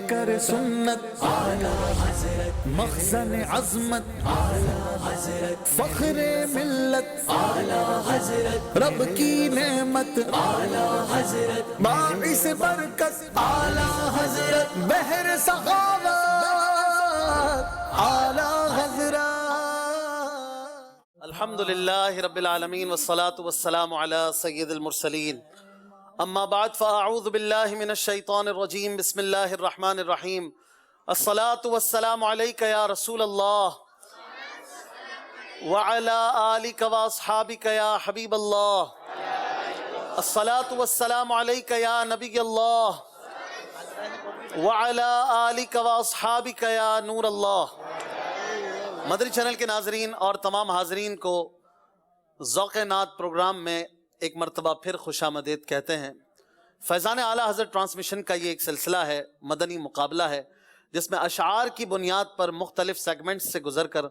پیکر سنت آلہ حضرت، مخزن عظمت آلہ حضرت، فخر ملت آلہ حضرت، رب کی نعمت آلہ حضرت، باعث برکت آلہ حضرت، بحر سخاوت آلہ حضرت۔ الحمدللہ رب العالمین والصلاة والسلام علی سید المرسلین، اما بعد فاعوذ باللہ من الشیطان الرجیم، بسم اللہ الرحمن الرحیم۔ الصلاة والسلام علیک یا رسول اللہ وعلی آلک واصحابک یا حبیب اللہ، الصلاة والسلام علیک یا نبی اللہ وعلی آلک واصحابک یا نور اللہ۔ مدری چینل کے ناظرین اور تمام حاضرین کو ذوق نعت پروگرام میں ایک مرتبہ پھر خوش آمدید کہتے ہیں۔ فیضان اعلیٰ حضرت ٹرانسمیشن کا یہ ایک سلسلہ ہے، مدنی مقابلہ ہے، جس میں اشعار کی بنیاد پر مختلف سیگمنٹس سے گزر کر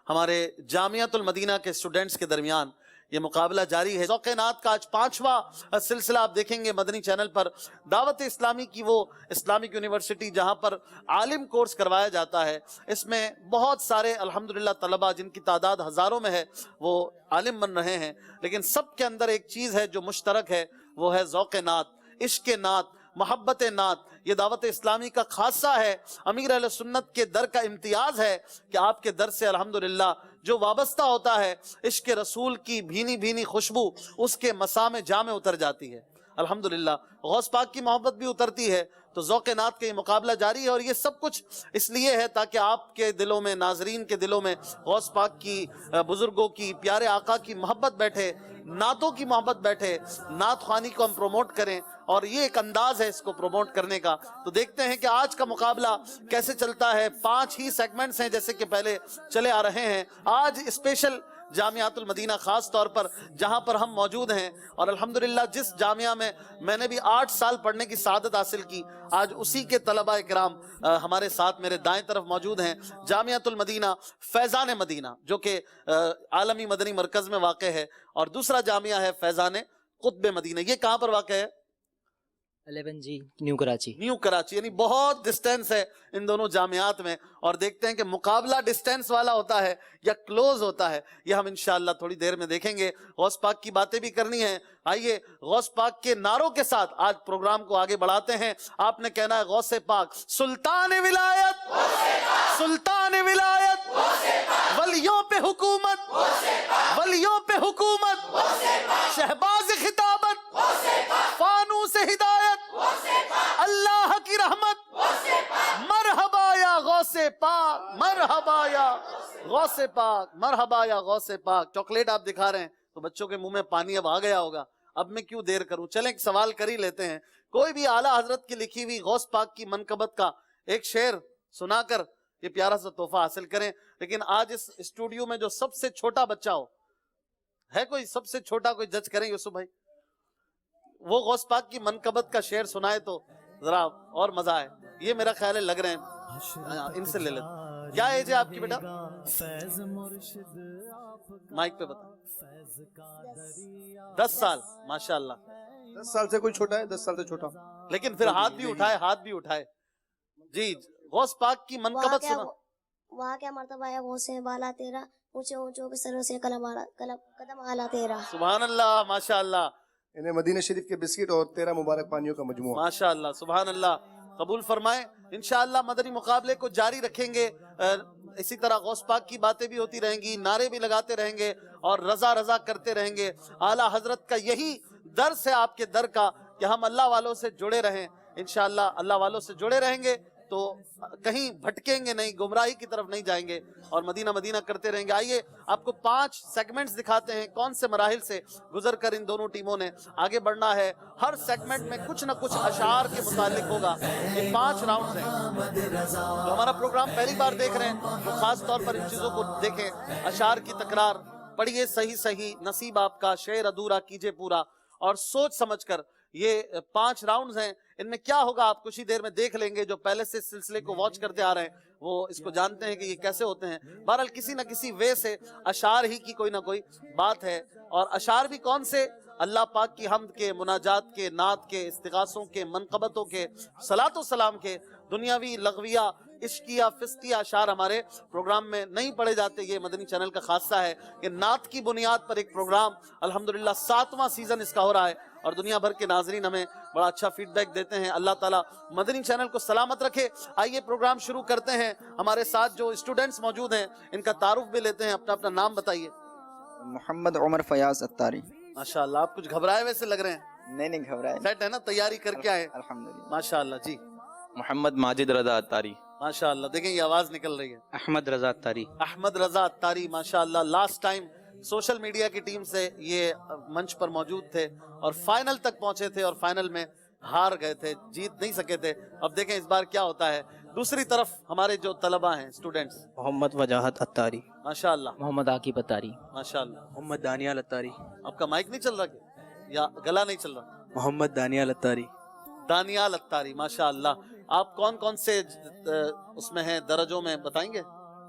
ہمارے جامعۃ المدینہ کے اسٹوڈنٹس کے درمیان یہ مقابلہ جاری ہے۔ ذوق نعت کا آج 5واں سلسلہ آپ دیکھیں گے مدنی چینل پر۔ دعوت اسلامی کی وہ اسلامک یونیورسٹی جہاں پر عالم کورس کروایا جاتا ہے، اس میں بہت سارے الحمدللہ طلبہ جن کی تعداد ہزاروں میں ہے وہ عالم بن رہے ہیں، لیکن سب کے اندر ایک چیز ہے جو مشترک ہے، وہ ہے ذوق نعت، عشق نعت، محبت نعت۔ یہ دعوت اسلامی کا خاصہ ہے، امیر اہل سنت کے در کا امتیاز ہے کہ آپ کے در سے الحمدللہ جو وابستہ ہوتا ہے، عشق رسول کی بھینی بھینی خوشبو اس کے مسام جاں میں اتر جاتی ہے۔ الحمدللہ غوث پاک کی محبت بھی اترتی ہے، تو ذوق نعت کا یہ مقابلہ جاری ہے، اور یہ سب کچھ اس لیے ہے تاکہ آپ کے دلوں میں، ناظرین کے دلوں میں غوث پاک کی، بزرگوں کی، پیارے آقا کی محبت بیٹھے، نعتوں کی محبت بیٹھے، نعت خوانی کو ہم پروموٹ کریں، اور یہ ایک انداز ہے اس کو پروموٹ کرنے کا۔ تو دیکھتے ہیں کہ آج کا مقابلہ کیسے چلتا ہے۔ 5 ہی سیگمنٹس ہیں جیسے کہ پہلے چلے آ رہے ہیں۔ آج اسپیشل جامعۃ المدینہ خاص طور پر جہاں پر ہم موجود ہیں، اور الحمدللہ جس جامعہ میں نے بھی 8 سال پڑھنے کی سعادت حاصل کی، آج اسی کے طلبہ اکرام ہمارے ساتھ میرے دائیں طرف موجود ہیں۔ جامعۃ المدینہ فیضان مدینہ جو کہ عالمی مدنی مرکز میں واقع ہے، اور دوسرا جامعہ ہے فیضان قطب مدینہ۔ یہ کہاں پر واقع ہے؟ 11G new Karachi. New Karachi, یعنی بہت ڈسٹینس ہے ان دونوں جامعات میں، اور دیکھتے ہیں کہ مقابلہ ڈسٹینس والا ہوتا ہے یا کلوز ہوتا ہے، یہ ہم انشاءاللہ تھوڑی دیر میں دیکھیں گے۔ غوث پاک کی باتیں بھی کرنی ہیں۔ آئیے غوث پاک کے نعروں کے ساتھ آج پروگرام کو آگے بڑھاتے ہیں۔ آپ نے کہنا ہے غوث پاک سلطان ولایت، سلطان ولایت، ولیوں پہ حکومت، ولیوں پہ حکومت، شہباز خطابت، فانوس ہدایت، اللہ کی رحمت، مرحبا یا غوث پاک، مرحبا یا غوث پاک، مرحبا یا غوث پاک۔ چاکلیٹ آپ دکھا رہے ہیں تو بچوں کے منہ میں پانی اب آ گیا ہوگا، اب میں کیوں دیر کروں، چلیں ایک سوال کر ہی لیتے ہیں۔ کوئی بھی اعلیٰ حضرت کی لکھی ہوئی غوث پاک کی منقبت کا ایک شعر سنا کر یہ پیارا سا تحفہ حاصل کریں۔ لیکن آج اس اسٹوڈیو میں جو سب سے چھوٹا بچہ ہو، ہے کوئی سب سے چھوٹا، کوئی جج کریں یوسف بھائی، وہ غوث پاک کی منقبت کا شعر سنائے تو ذرا اور مزہ آئے۔ یہ میرا خیال ہے لگ رہے ہیں ان سے لے لیتے۔ کیا ایج ہے آپ کی بیٹا؟ مائک پہ بتا۔ 10 سال، ماشاءاللہ۔ 10 سال سے کوئی چھوٹا ہے؟ 10 سال سے چھوٹا؟ لیکن پھر ہاتھ بھی اٹھائے، ہاتھ بھی اٹھائے۔ جی غوث پاک کی منقبت سنا۔ وہاں کیا مرتبہ ہے غوث بالا تیرا، اونچے اونچوں کے سروں سے قدم اعلیٰ تیرا۔ سبحان اللہ، ماشاءاللہ۔ انہیں مدینہ شریف کے بسکٹ اور 13 مبارک پانیوں کا مجموعہ۔ ماشاءاللہ، سبحان اللہ، قبول فرمائیں۔ انشاءاللہ مدنی مقابلے کو جاری رکھیں گے، اسی طرح غوث پاک کی باتیں بھی ہوتی رہیں گی، نعرے بھی لگاتے رہیں گے، اور رضا رضا کرتے رہیں گے۔ اعلیٰ حضرت کا یہی درس ہے آپ کے در کا کہ ہم اللہ والوں سے جڑے رہیں۔ انشاءاللہ اللہ والوں سے جڑے رہیں گے تو کہیں بھٹکیں گے نہیں، گمراہی کی طرف نہیں جائیں گے، اور مدینہ مدینہ کرتے رہیں گے۔ آئیے آپ کو 5 سیگمنٹس دکھاتے ہیں، کون سے مراحل سے گزر کر ان دونوں ٹیموں نے آگے بڑھنا ہے۔ ہر سیگمنٹ میں کچھ نہ کچھ اشعار کے متعلق ہوگا۔ یہ 5 راؤنڈز ہیں۔ تو ہمارا پروگرام پہلی بار دیکھ رہے ہیں تو خاص طور پر ان چیزوں کو دیکھیں۔ اشعار کی تکرار پڑھیے، صحیح صحیح، نصیب آپ کا، شعر ادھورا کیجئے پورا، اور سوچ سمجھ کر۔ یہ 5 راؤنڈز ہیں، ان میں کیا ہوگا آپ کچھ ہی دیر میں دیکھ لیں گے۔ جو پہلے سے سلسلے کو واچ کرتے آ رہے ہیں وہ اس کو جانتے ہیں کہ یہ کیسے ہوتے ہیں۔ بہرحال کسی نہ کسی وے سے اشعار ہی کی کوئی نہ کوئی بات ہے، اور اشعار بھی کون سے؟ اللہ پاک کی حمد کے، مناجات کے، نعت کے، استغاثوں کے، منقبتوں کے، صلاۃ و سلام کے، دنیاوی لغویہ عشقیہ فسقیہ اشعار ہمارے پروگرام میں نہیں پڑھے جاتے۔ یہ مدنی چینل کا خاصہ ہے کہ نعت کی بنیاد پر ایک پروگرام الحمدللہ 7واں سیزن اس کا ہو رہا ہے، اور دنیا بھر کے ناظرین ہمیں بڑا اچھا فیڈ بیک دیتے ہیں۔ اللہ تعالیٰ مدنی چینل کو سلامت رکھے۔ آئیے پروگرام شروع کرتے ہیں۔ ہمارے ساتھ جو اسٹوڈنٹس موجود ہیں ان کا تعارف بھی لیتے ہیں۔ اپنا اپنا نام بتائیے۔ محمد عمر فیاض اتاری۔ ماشاءاللہ، آپ کچھ گھبرائے ویسے لگ رہے ہیں؟ نہیں گھبرائے، سیٹ ہے نا، تیاری کر کے آئے؟ الحمدللہ۔ ماشاءاللہ جی، محمد ماجد رضا اتاری۔ ماشاءاللہ، دیکھیں یہ آواز نکل رہی ہے۔ احمد رضا اتاری۔ احمد رضا اتاری، ماشاءاللہ، لاسٹ ٹائم سوشل میڈیا کی ٹیم سے یہ منچ پر موجود تھے اور فائنل تک پہنچے تھے، اور فائنل میں ہار گئے تھے، جیت نہیں سکے تھے۔ اب دیکھیں اس بار کیا ہوتا ہے۔ دوسری طرف ہمارے جو طلبہ ہیں، اسٹوڈنٹس، محمد وجاہت اتاری۔ ماشاءاللہ محمد عاقب اتاری۔ ماشاءاللہ۔ محمد دانیال اتاری۔ آپ کا مائک نہیں چل رہا کیا؟ یا گلا نہیں چل رہا؟ محمد دانیال اتاری۔ دانیال اتاری، ماشاءاللہ۔ آپ کون کون سے اس میں ہیں درجوں میں بتائیں گے؟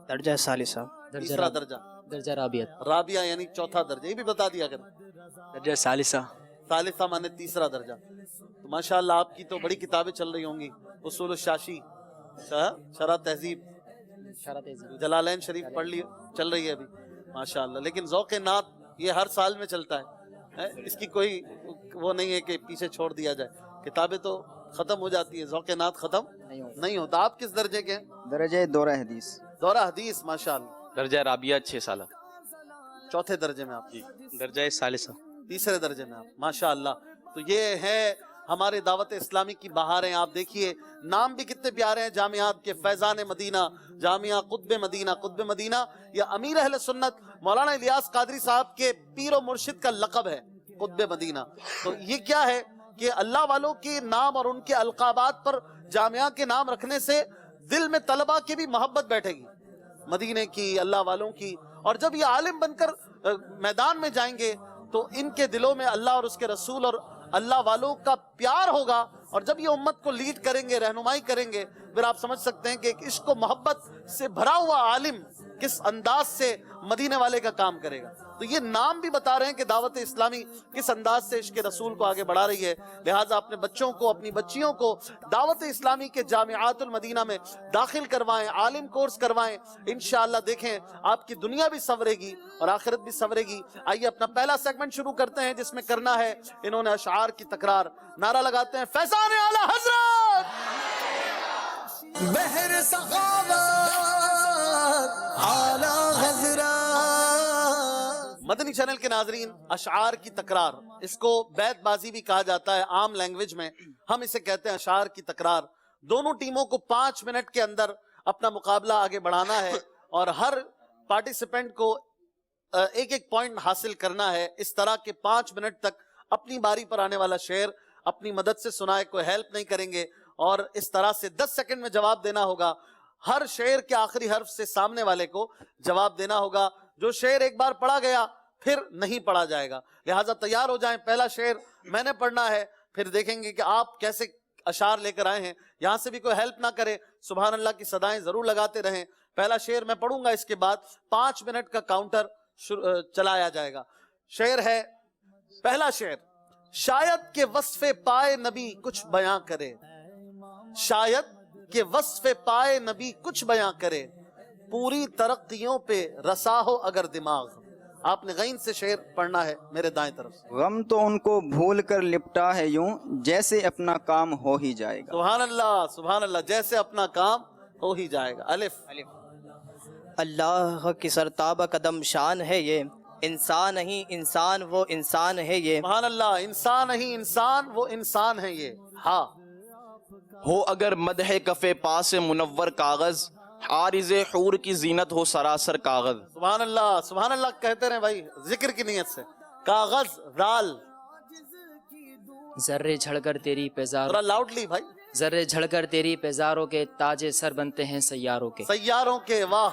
درجہ ثالثہ۔ تیسرا درجہ، درجہ رابعت۔ رابعہ یعنی چوتھا درجہ، یہ بھی بتا دیا کریں۔ درجہ ثالثہ۔ ثالثہ مانے تیسرا درجہ۔ تو ماشاءاللہ آپ کی تو بڑی کتابیں چل رہی ہوں گی، اصول الشاشی، شرح تہذیب، جلالین شریف پڑھ لی، چل رہی ہے ابھی ماشاءاللہ۔ لیکن ذوق نعت یہ ہر سال میں چلتا ہے، اس کی کوئی وہ نہیں ہے کہ پیچھے چھوڑ دیا جائے۔ کتابیں تو ختم ہو جاتی ہے، ذوق نعت ختم نہیں ہوتا۔ آپ کس درجے کے ہیں؟ درجہ دورہ حدیث۔ دورہ حدیث، ماشاءاللہ۔ درجہ رابعہ 6 سالہ۔ چوتھے درجے میں آپ؟ درجہ ثالثہ۔ تیسرے درجے میں آپ، ماشاءاللہ۔ تو یہ ہے ہمارے دعوت اسلامی کی بہاریں۔ آپ دیکھیے نام بھی کتنے پیارے ہیں جامعات کے، فیضان مدینہ، جامعہ قطب مدینہ۔ قطب مدینہ یہ امیر اہل سنت مولانا الیاس قادری صاحب کے پیر و مرشد کا لقب ہے، قطب مدینہ۔ تو یہ کیا ہے کہ اللہ والوں کے نام اور ان کے القابات پر جامعہ کے نام رکھنے سے دل میں طلبہ کی بھی محبت بیٹھے گی، مدینے کی، اللہ والوں کی۔ اور جب یہ عالم بن کر میدان میں جائیں گے تو ان کے دلوں میں اللہ اور اس کے رسول اور اللہ والوں کا پیار ہوگا، اور جب یہ امت کو لیڈ کریں گے، رہنمائی کریں گے، پھر آپ سمجھ سکتے ہیں کہ ایک عشق و محبت سے بھرا ہوا عالم کس انداز سے مدینے والے کا کام کرے گا۔ تو یہ نام بھی بتا رہے ہیں کہ دعوت اسلامی کس انداز سے عشق رسول کو آگے بڑھا رہی ہے۔ لہٰذا اپنے بچوں کو، اپنی بچیوں کو دعوت اسلامی کے جامعات المدینہ میں داخل کروائیں، عالم کورس کروائیں۔ انشاءاللہ دیکھیں آپ کی دنیا بھی سنورے گی اور آخرت بھی سنورے گی۔ آئیے اپنا پہلا سیگمنٹ شروع کرتے ہیں جس میں کرنا ہے انہوں نے اشعار کی تکرار۔ نعرہ لگاتے ہیں فیضان اعلی حضرت، بحر سخاوت اعلی حضرت۔ مدنی چینل کے ناظرین، اشعار کی تکرار، اس کو بیت بازی بھی کہا جاتا ہے عام لینگویج میں، ہم اسے کہتے ہیں اشعار کی تکرار۔ دونوں ٹیموں کو 5 منٹ کے اندر اپنا مقابلہ آگے بڑھانا ہے اور ہر پارٹیسپینٹ کو ایک ایک پوائنٹ حاصل کرنا ہے۔ اس طرح کے 5 منٹ تک اپنی باری پر آنے والا شعر اپنی مدد سے سنائے، کوئی ہیلپ نہیں کریں گے، اور اس طرح سے 10 سیکنڈ میں جواب دینا ہوگا۔ ہر شعر کے آخری حرف سے سامنے والے کو جواب دینا ہوگا۔ جو شعر ایک بار پڑھا گیا پھر نہیں پڑھا جائے گا، لہٰذا تیار ہو جائیں۔ پہلا شعر میں نے پڑھنا ہے، پھر دیکھیں گے کہ آپ کیسے اشعار لے کر آئے ہیں۔ یہاں سے بھی کوئی ہیلپ نہ کرے، سبحان اللہ کی صدائیں ضرور لگاتے رہیں۔ پہلا شعر میں پڑھوں گا، اس کے بعد 5 منٹ کا کاؤنٹر چلایا جائے گا۔ شعر ہے، پہلا شعر، شاید کہ وصف پائے نبی کچھ بیاں کرے، شاید کہ وصف پائے نبی کچھ بیاں کرے، پوری ترقیوں پہ رسا ہو اگر دماغ۔ آپ نے غین سے شعر پڑھنا ہے میرے دائیں طرف سے۔ غم تو ان کو بھول کر لپٹا ہے یوں، جیسے اپنا کام ہو ہی جائے گا۔ سبحان اللہ، سبحان اللہ، جیسے اپنا کام ہو ہی جائے گا۔ الف، اللہ کی سرتابہ قدم شان ہے یہ، انسان نہیں انسان وہ انسان ہے یہ۔ سبحان اللہ، انسان نہیں انسان وہ انسان ہے یہ۔ ہاں، ہو اگر مدح کف پاس منور کاغذ، عارض حور کی زینت ہو سراسر کاغذ۔ سبحان اللہ، سبحان اللہ کہتے رہیں بھائی ذکر کی نیت سے۔ کاغذ، رال، ذرے جھڑ کر تیری پیزار، ذرا لاؤڈلی بھائی۔ ذرے جھڑ کر تیری پیزاروں کے تاج سر بنتے ہیں سیاروں کے۔ سیاروں کے، واہ،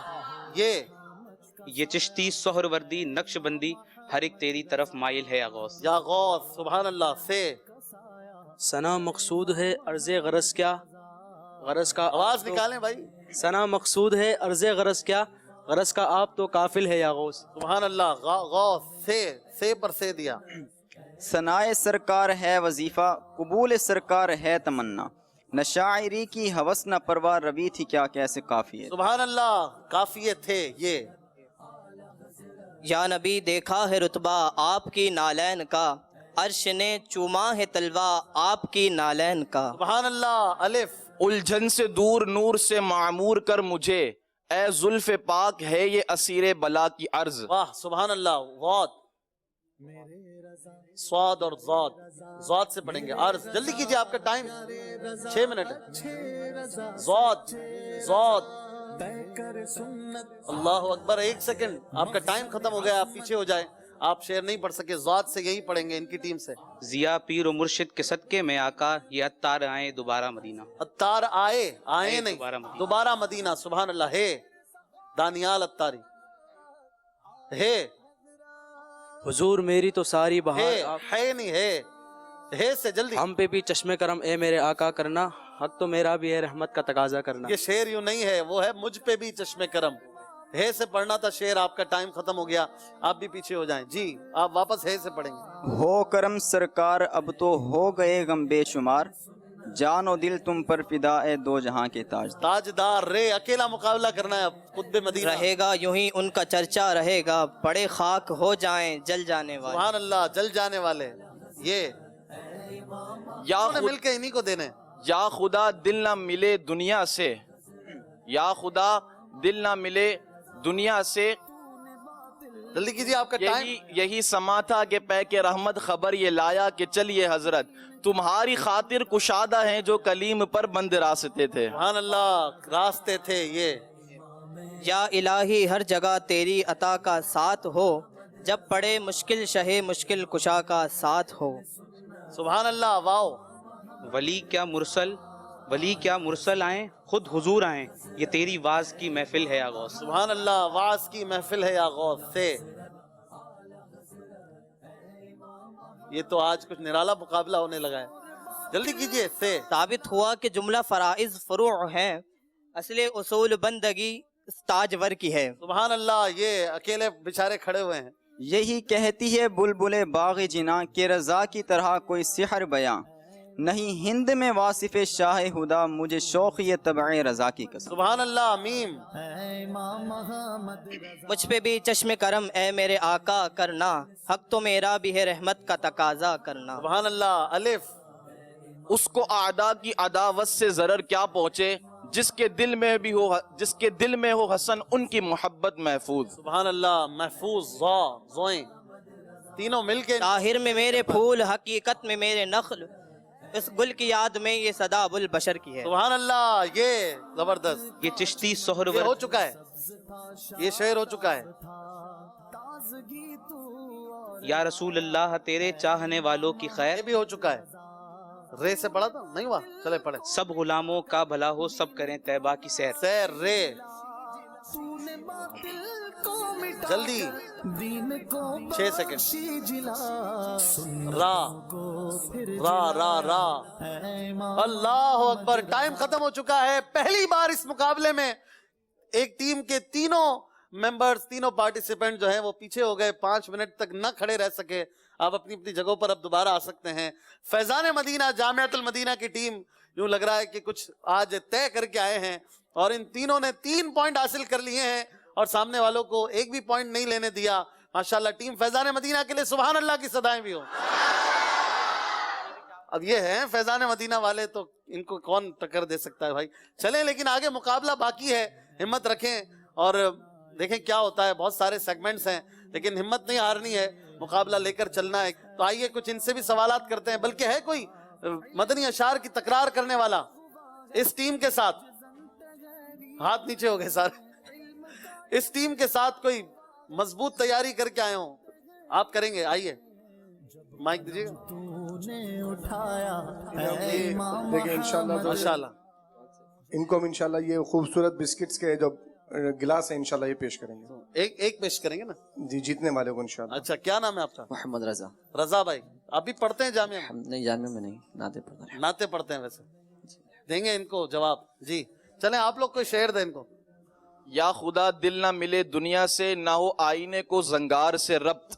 یہ چشتی سہر وردی نقش بندی، ہر ایک تیری طرف مائل ہے غوث۔ یا غوث، سبحان اللہ سے۔ ثنا مقصود ہے عرض غرض کیا، غرض کا آواز نکالیں بھائی۔ ثنا مقصود ہے عرض غرض کیا، غرض کا آپ تو کافل ہے یا غوث۔ سبحان اللہ، غوث سے پر سے دیا۔ ثنائے سرکار ہے وظیفہ، قبول سرکار ہے تمنا، نہ شاعری کی ہوس نہ پروا، ربی تھی کیا کیسے کافی ہے۔ سبحان اللہ، کافیے تھے یہ۔ یا نبی دیکھا ہے رتبہ آپ کی نالین کا، عرش نے چوما ہے تلوا آپ کی نالین کا۔ سبحان اللہ، الف۔ الجھن سے دور نور سے معمور کر مجھے، اے زلف پاک ہے یہ اسیر بلا کی عرض۔ واہ سبحان اللہ، واد، سواد اور زاد، زاد سے پڑھیں گے، عرض۔ جلدی کیجئے، آپ کا ٹائم 6 منٹ ہے۔ زاد، زاد، اللہ اکبر، 1 سیکنڈ، آپ کا ٹائم ختم ہو گیا، آپ پیچھے ہو جائیں، آپ شعر نہیں پڑھ سکے، زاد سے یہی پڑھیں گے ان کی ٹیم سے۔ ضیا پیر و مرشد کے صدقے میں آقا، یہ عطار آئے دوبارہ مدینہ۔ عطار آئے، آئے دوبارہ نہیں، مدینہ۔ دوبارہ مدینہ۔ سبحان اللہ، ہے دانیال عطاری، ہے حضور میری تو ساری بہار آپ، ہے نہیں، ہے سے جلدی۔ ہم پہ بھی چشم کرم اے میرے آقا کرنا، حق تو میرا بھی ہے رحمت کا تقاضا کرنا۔ یہ شعر یوں نہیں ہے، وہ ہے مجھ پہ بھی چشم کرم۔ ہے سے پڑھنا تھا شعر، آپ کا ٹائم ختم ہو گیا، آپ بھی پیچھے ہو جائیں۔ جی آپ واپس ہے سے پڑھیں گے۔ ہو کرم سرکار اب تو ہو گئے غم بے شمار، جان و دل تم پر فدا اے دو جہاں کے تاج۔ تاجدار رے، اکیلا مقابلہ کرنا ہے اب، قطب مدینہ۔ رہے گا یوں ہی ان کا چرچا رہے گا، پڑے خاک ہو جائیں جل جانے والے۔ سبحان اللہ، جل جانے والے، یہ یا انہوں نے مل کے انہی کو دینے۔ یا خدا دل نہ ملے دنیا سے، یا خدا دل نہ ملے دنیا سے، جلدی کیجئے، آپ کا ٹائم۔ یہی سما تھا کہ پے کے رحمت خبر یہ لایا کہ چلیے حضرت، تمہاری خاطر کشادہ ہیں جو کلیم پر بند راستے تھے۔ سبحان اللہ، راستے تھے یہ۔ یا الہی ہر جگہ تیری عطا کا ساتھ ہو، جب پڑے مشکل شہ مشکل کشا کا ساتھ ہو۔ سبحان اللہ، واو۔ ولی کیا مرسل آئیں، خود حضور آئیں، یہ تیری واز کی محفل ہے آغوث۔ سبحان اللہ، واز کی محفل ہے یا غوث سے۔ یہ تو آج کچھ نرالا مقابلہ ہونے لگا ہے، جلدی کیجئے سے۔ ثابت ہوا کہ جملہ فرائض فروع ہیں، اصل اصول بندگی تاجور کی ہے۔ سبحان اللہ، یہ اکیلے بیچارے کھڑے ہوئے ہیں۔ یہی کہتی ہے بلبل باغ جنا کہ رضا کی طرح کوئی سحر بیاں، نہیں ہند میں واصف شاہ خدا، مجھے شوق یہ طبع رضا کی قسم۔ سبحان اللہ، میم۔ مجھ پہ بھی چشم کرم اے میرے آقا کرنا، حق تو میرا بھی ہے رحمت کا تقاضا کرنا۔ سبحان اللہ، الف۔ اس کو اعداء کی عداوت سے ضرر کیا پہنچے، جس کے دل میں ہو حسن ان کی محبت محفوظ۔ سبحان اللہ، محفوظ، زوئیں تینوں مل کے۔ طاہر میں میرے پھول، حقیقت میں میرے نخل، اس گل کی یاد میں یہ صدا ابو البشر کی ہے۔ سبحان اللہ، یہ زبردست، یہ چشتی یہ سہرور، ہو چکا ہے، یہ شعر ہو چکا ہے۔ یا رسول اللہ تیرے چاہنے والوں کی خیر، یہ بھی ہو چکا ہے۔ رے سے پڑھا تھا نہیں ہوا، چلے پڑھے۔ سب غلاموں کا بھلا ہو، سب کریں طیبہ کی سیر۔ سیر، رے، جلدی 6 سیکنڈ۔ را، را را را، اللہ اکبر، ٹائم ختم ہو چکا ہے۔ پہلی بار اس مقابلے میں ایک ٹیم کے تینوں ممبرز، تینوں پارٹیسپینٹ جو ہیں وہ پیچھے ہو گئے، 5 منٹ تک نہ کھڑے رہ سکے۔ آپ اپنی اپنی جگہوں پر اب دوبارہ آ سکتے ہیں۔ فیضان مدینہ جامعۃ المدینہ کی ٹیم یوں لگ رہا ہے کہ کچھ آج طے کر کے آئے ہیں، اور ان تینوں نے 3 پوائنٹ حاصل کر لیے ہیں، اور سامنے والوں کو ایک بھی پوائنٹ نہیں لینے دیا۔ ماشاءاللہ، ٹیم فیضان مدینہ کے لیے سبحان اللہ کی صدائیں بھی ہوں۔ اب یہ ہیں فیضان مدینہ والے، تو ان کو کون ٹکر دے سکتا ہے بھائی۔ چلیں، لیکن آگے مقابلہ باقی ہے، ہمت رکھیں اور دیکھیں کیا ہوتا ہے۔ بہت سارے سیگمنٹس ہیں، لیکن ہمت نہیں ہارنی ہے، مقابلہ لے کر چلنا ہے۔ تو آئیے کچھ ان سے بھی سوالات کرتے ہیں، بلکہ ہے کوئی مدنی اشعار کی تکرار کرنے والا اس ٹیم کے ساتھ؟ ہاتھ نیچے ہو گئے سارے۔ اس ٹیم کے ساتھ کوئی مضبوط تیاری کر کے آئے ہوں؟ آپ کریں گے، آئیے مائک دیجیے گا۔ دیکھیں انشاءاللہ ماشاءاللہ، ان کو ہم انشاءاللہ یہ خوبصورت بسکٹس کے جو گلاس ہیں انشاءاللہ یہ پیش کریں گے۔ ایک پیش کریں گے نا؟ جی، جیتنے والے کو انشاءاللہ۔ اچھا، کیا نام ہے آپ کا؟ محمد رضا۔ رضا بھائی، آپ بھی پڑھتے ہیں جامعہ میں؟ نہیں، جامعہ میں نہیں، نعتیں پڑھتا رہا۔ نعتیں پڑھتے ہیں ویسے؟ دیں گے ان کو جواب؟ جی چلیں، آپ لوگ کوئی شعر دیں ان کو۔ یا خدا دل نہ ملے دنیا سے، نہ ہو آئینے کو زنگار سے ربط،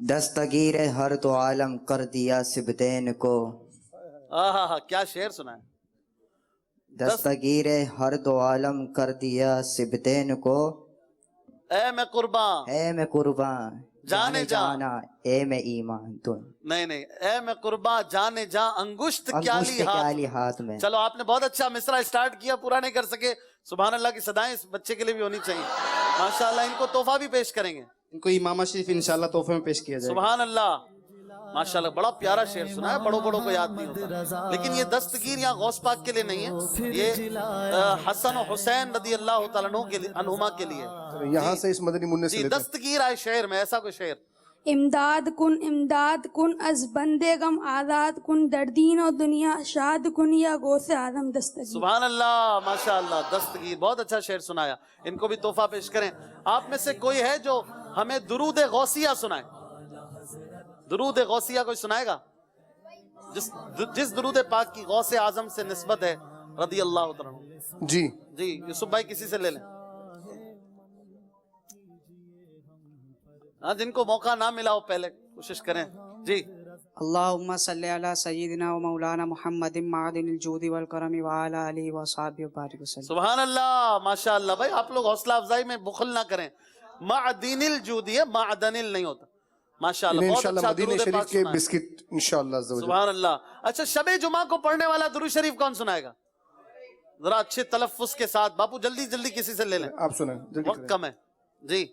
دستگیر ہر دو عالم کر دیا سبتین کو. کیا شعر سنا ہے. دستگیر ہر دو عالم کر دیا سبتین کو. اے میں قرباں اے میں قرباں جانے جانا اے میں ایمان تن. نہیں اے میں قرباں جانے جا انگشت کیا لی ہاتھ میں. چلو آپ نے بہت اچھا مصرع سٹارٹ کیا, پورا نہیں کر سکے. سبحان اللہ کی صدائیں اس بچے کے لیے بھی ہونی چاہیے. ماشاءاللہ ان کو تحفہ بھی پیش کریں گے. ان کو امامہ شریف انشاءاللہ تحفے میں پیش کیا جائے. سبحان اللہ ماشاءاللہ بڑا پیارا شعر سنا ہے. بڑوں کو یاد نہیں ہوتا, لیکن یہ دستگیر یہاں غوث پاک کے لیے نہیں ہے, یہ حسن و حسین رضی اللہ تعالیٰ عنہما کے لیے. یہاں سے اس مدنی منع سے دستگیر آئے شعر میں, ایسا کوئی شعر. امداد کن از بندے غم آزاد کن دردین و دنیا شاد کن یا غوث اعظم دستگیر. سبحان اللہ ماشاءاللہ دستگیر بہت اچھا شعر سنایا. ان کو بھی تحفہ پیش کریں. آپ میں سے کوئی ہے جو ہمیں درود غوثیہ سنائے؟ درود غوثیہ کوئی سنائے گا؟ جس درود پاک کی غوث اعظم سے نسبت ہے رضی اللہ تعالیٰ. جی یوسف بھائی کسی سے لے لیں. جن کو موقع نہ ملا ہو پہلے کوشش کریں. جی اللہم صلی علی سیدنا و مولانا محمد معدن الجود والکرم وعلی آلہ وصحبہ وبارک وسلم. سبحان اللہ ماشاءاللہ. بھائی آپ لوگ حوصلہ افزائی میں بخل نہ کریں. معدن الجود ہے, معدن نہیں ہوتا. ماشاءاللہ بہت اچھا مدینہ درود شریف پاک کے سنا ہے. بسکٹ انشاءاللہ. سبحان اللہ. اچھا شب جمعہ کو پڑھنے والا درود شریف کون سنائے گا؟ ذرا اچھے تلفظ کے ساتھ. باپو جلدی کسی سے لے لیں, آپ سنیں, وقت کم ہے. جی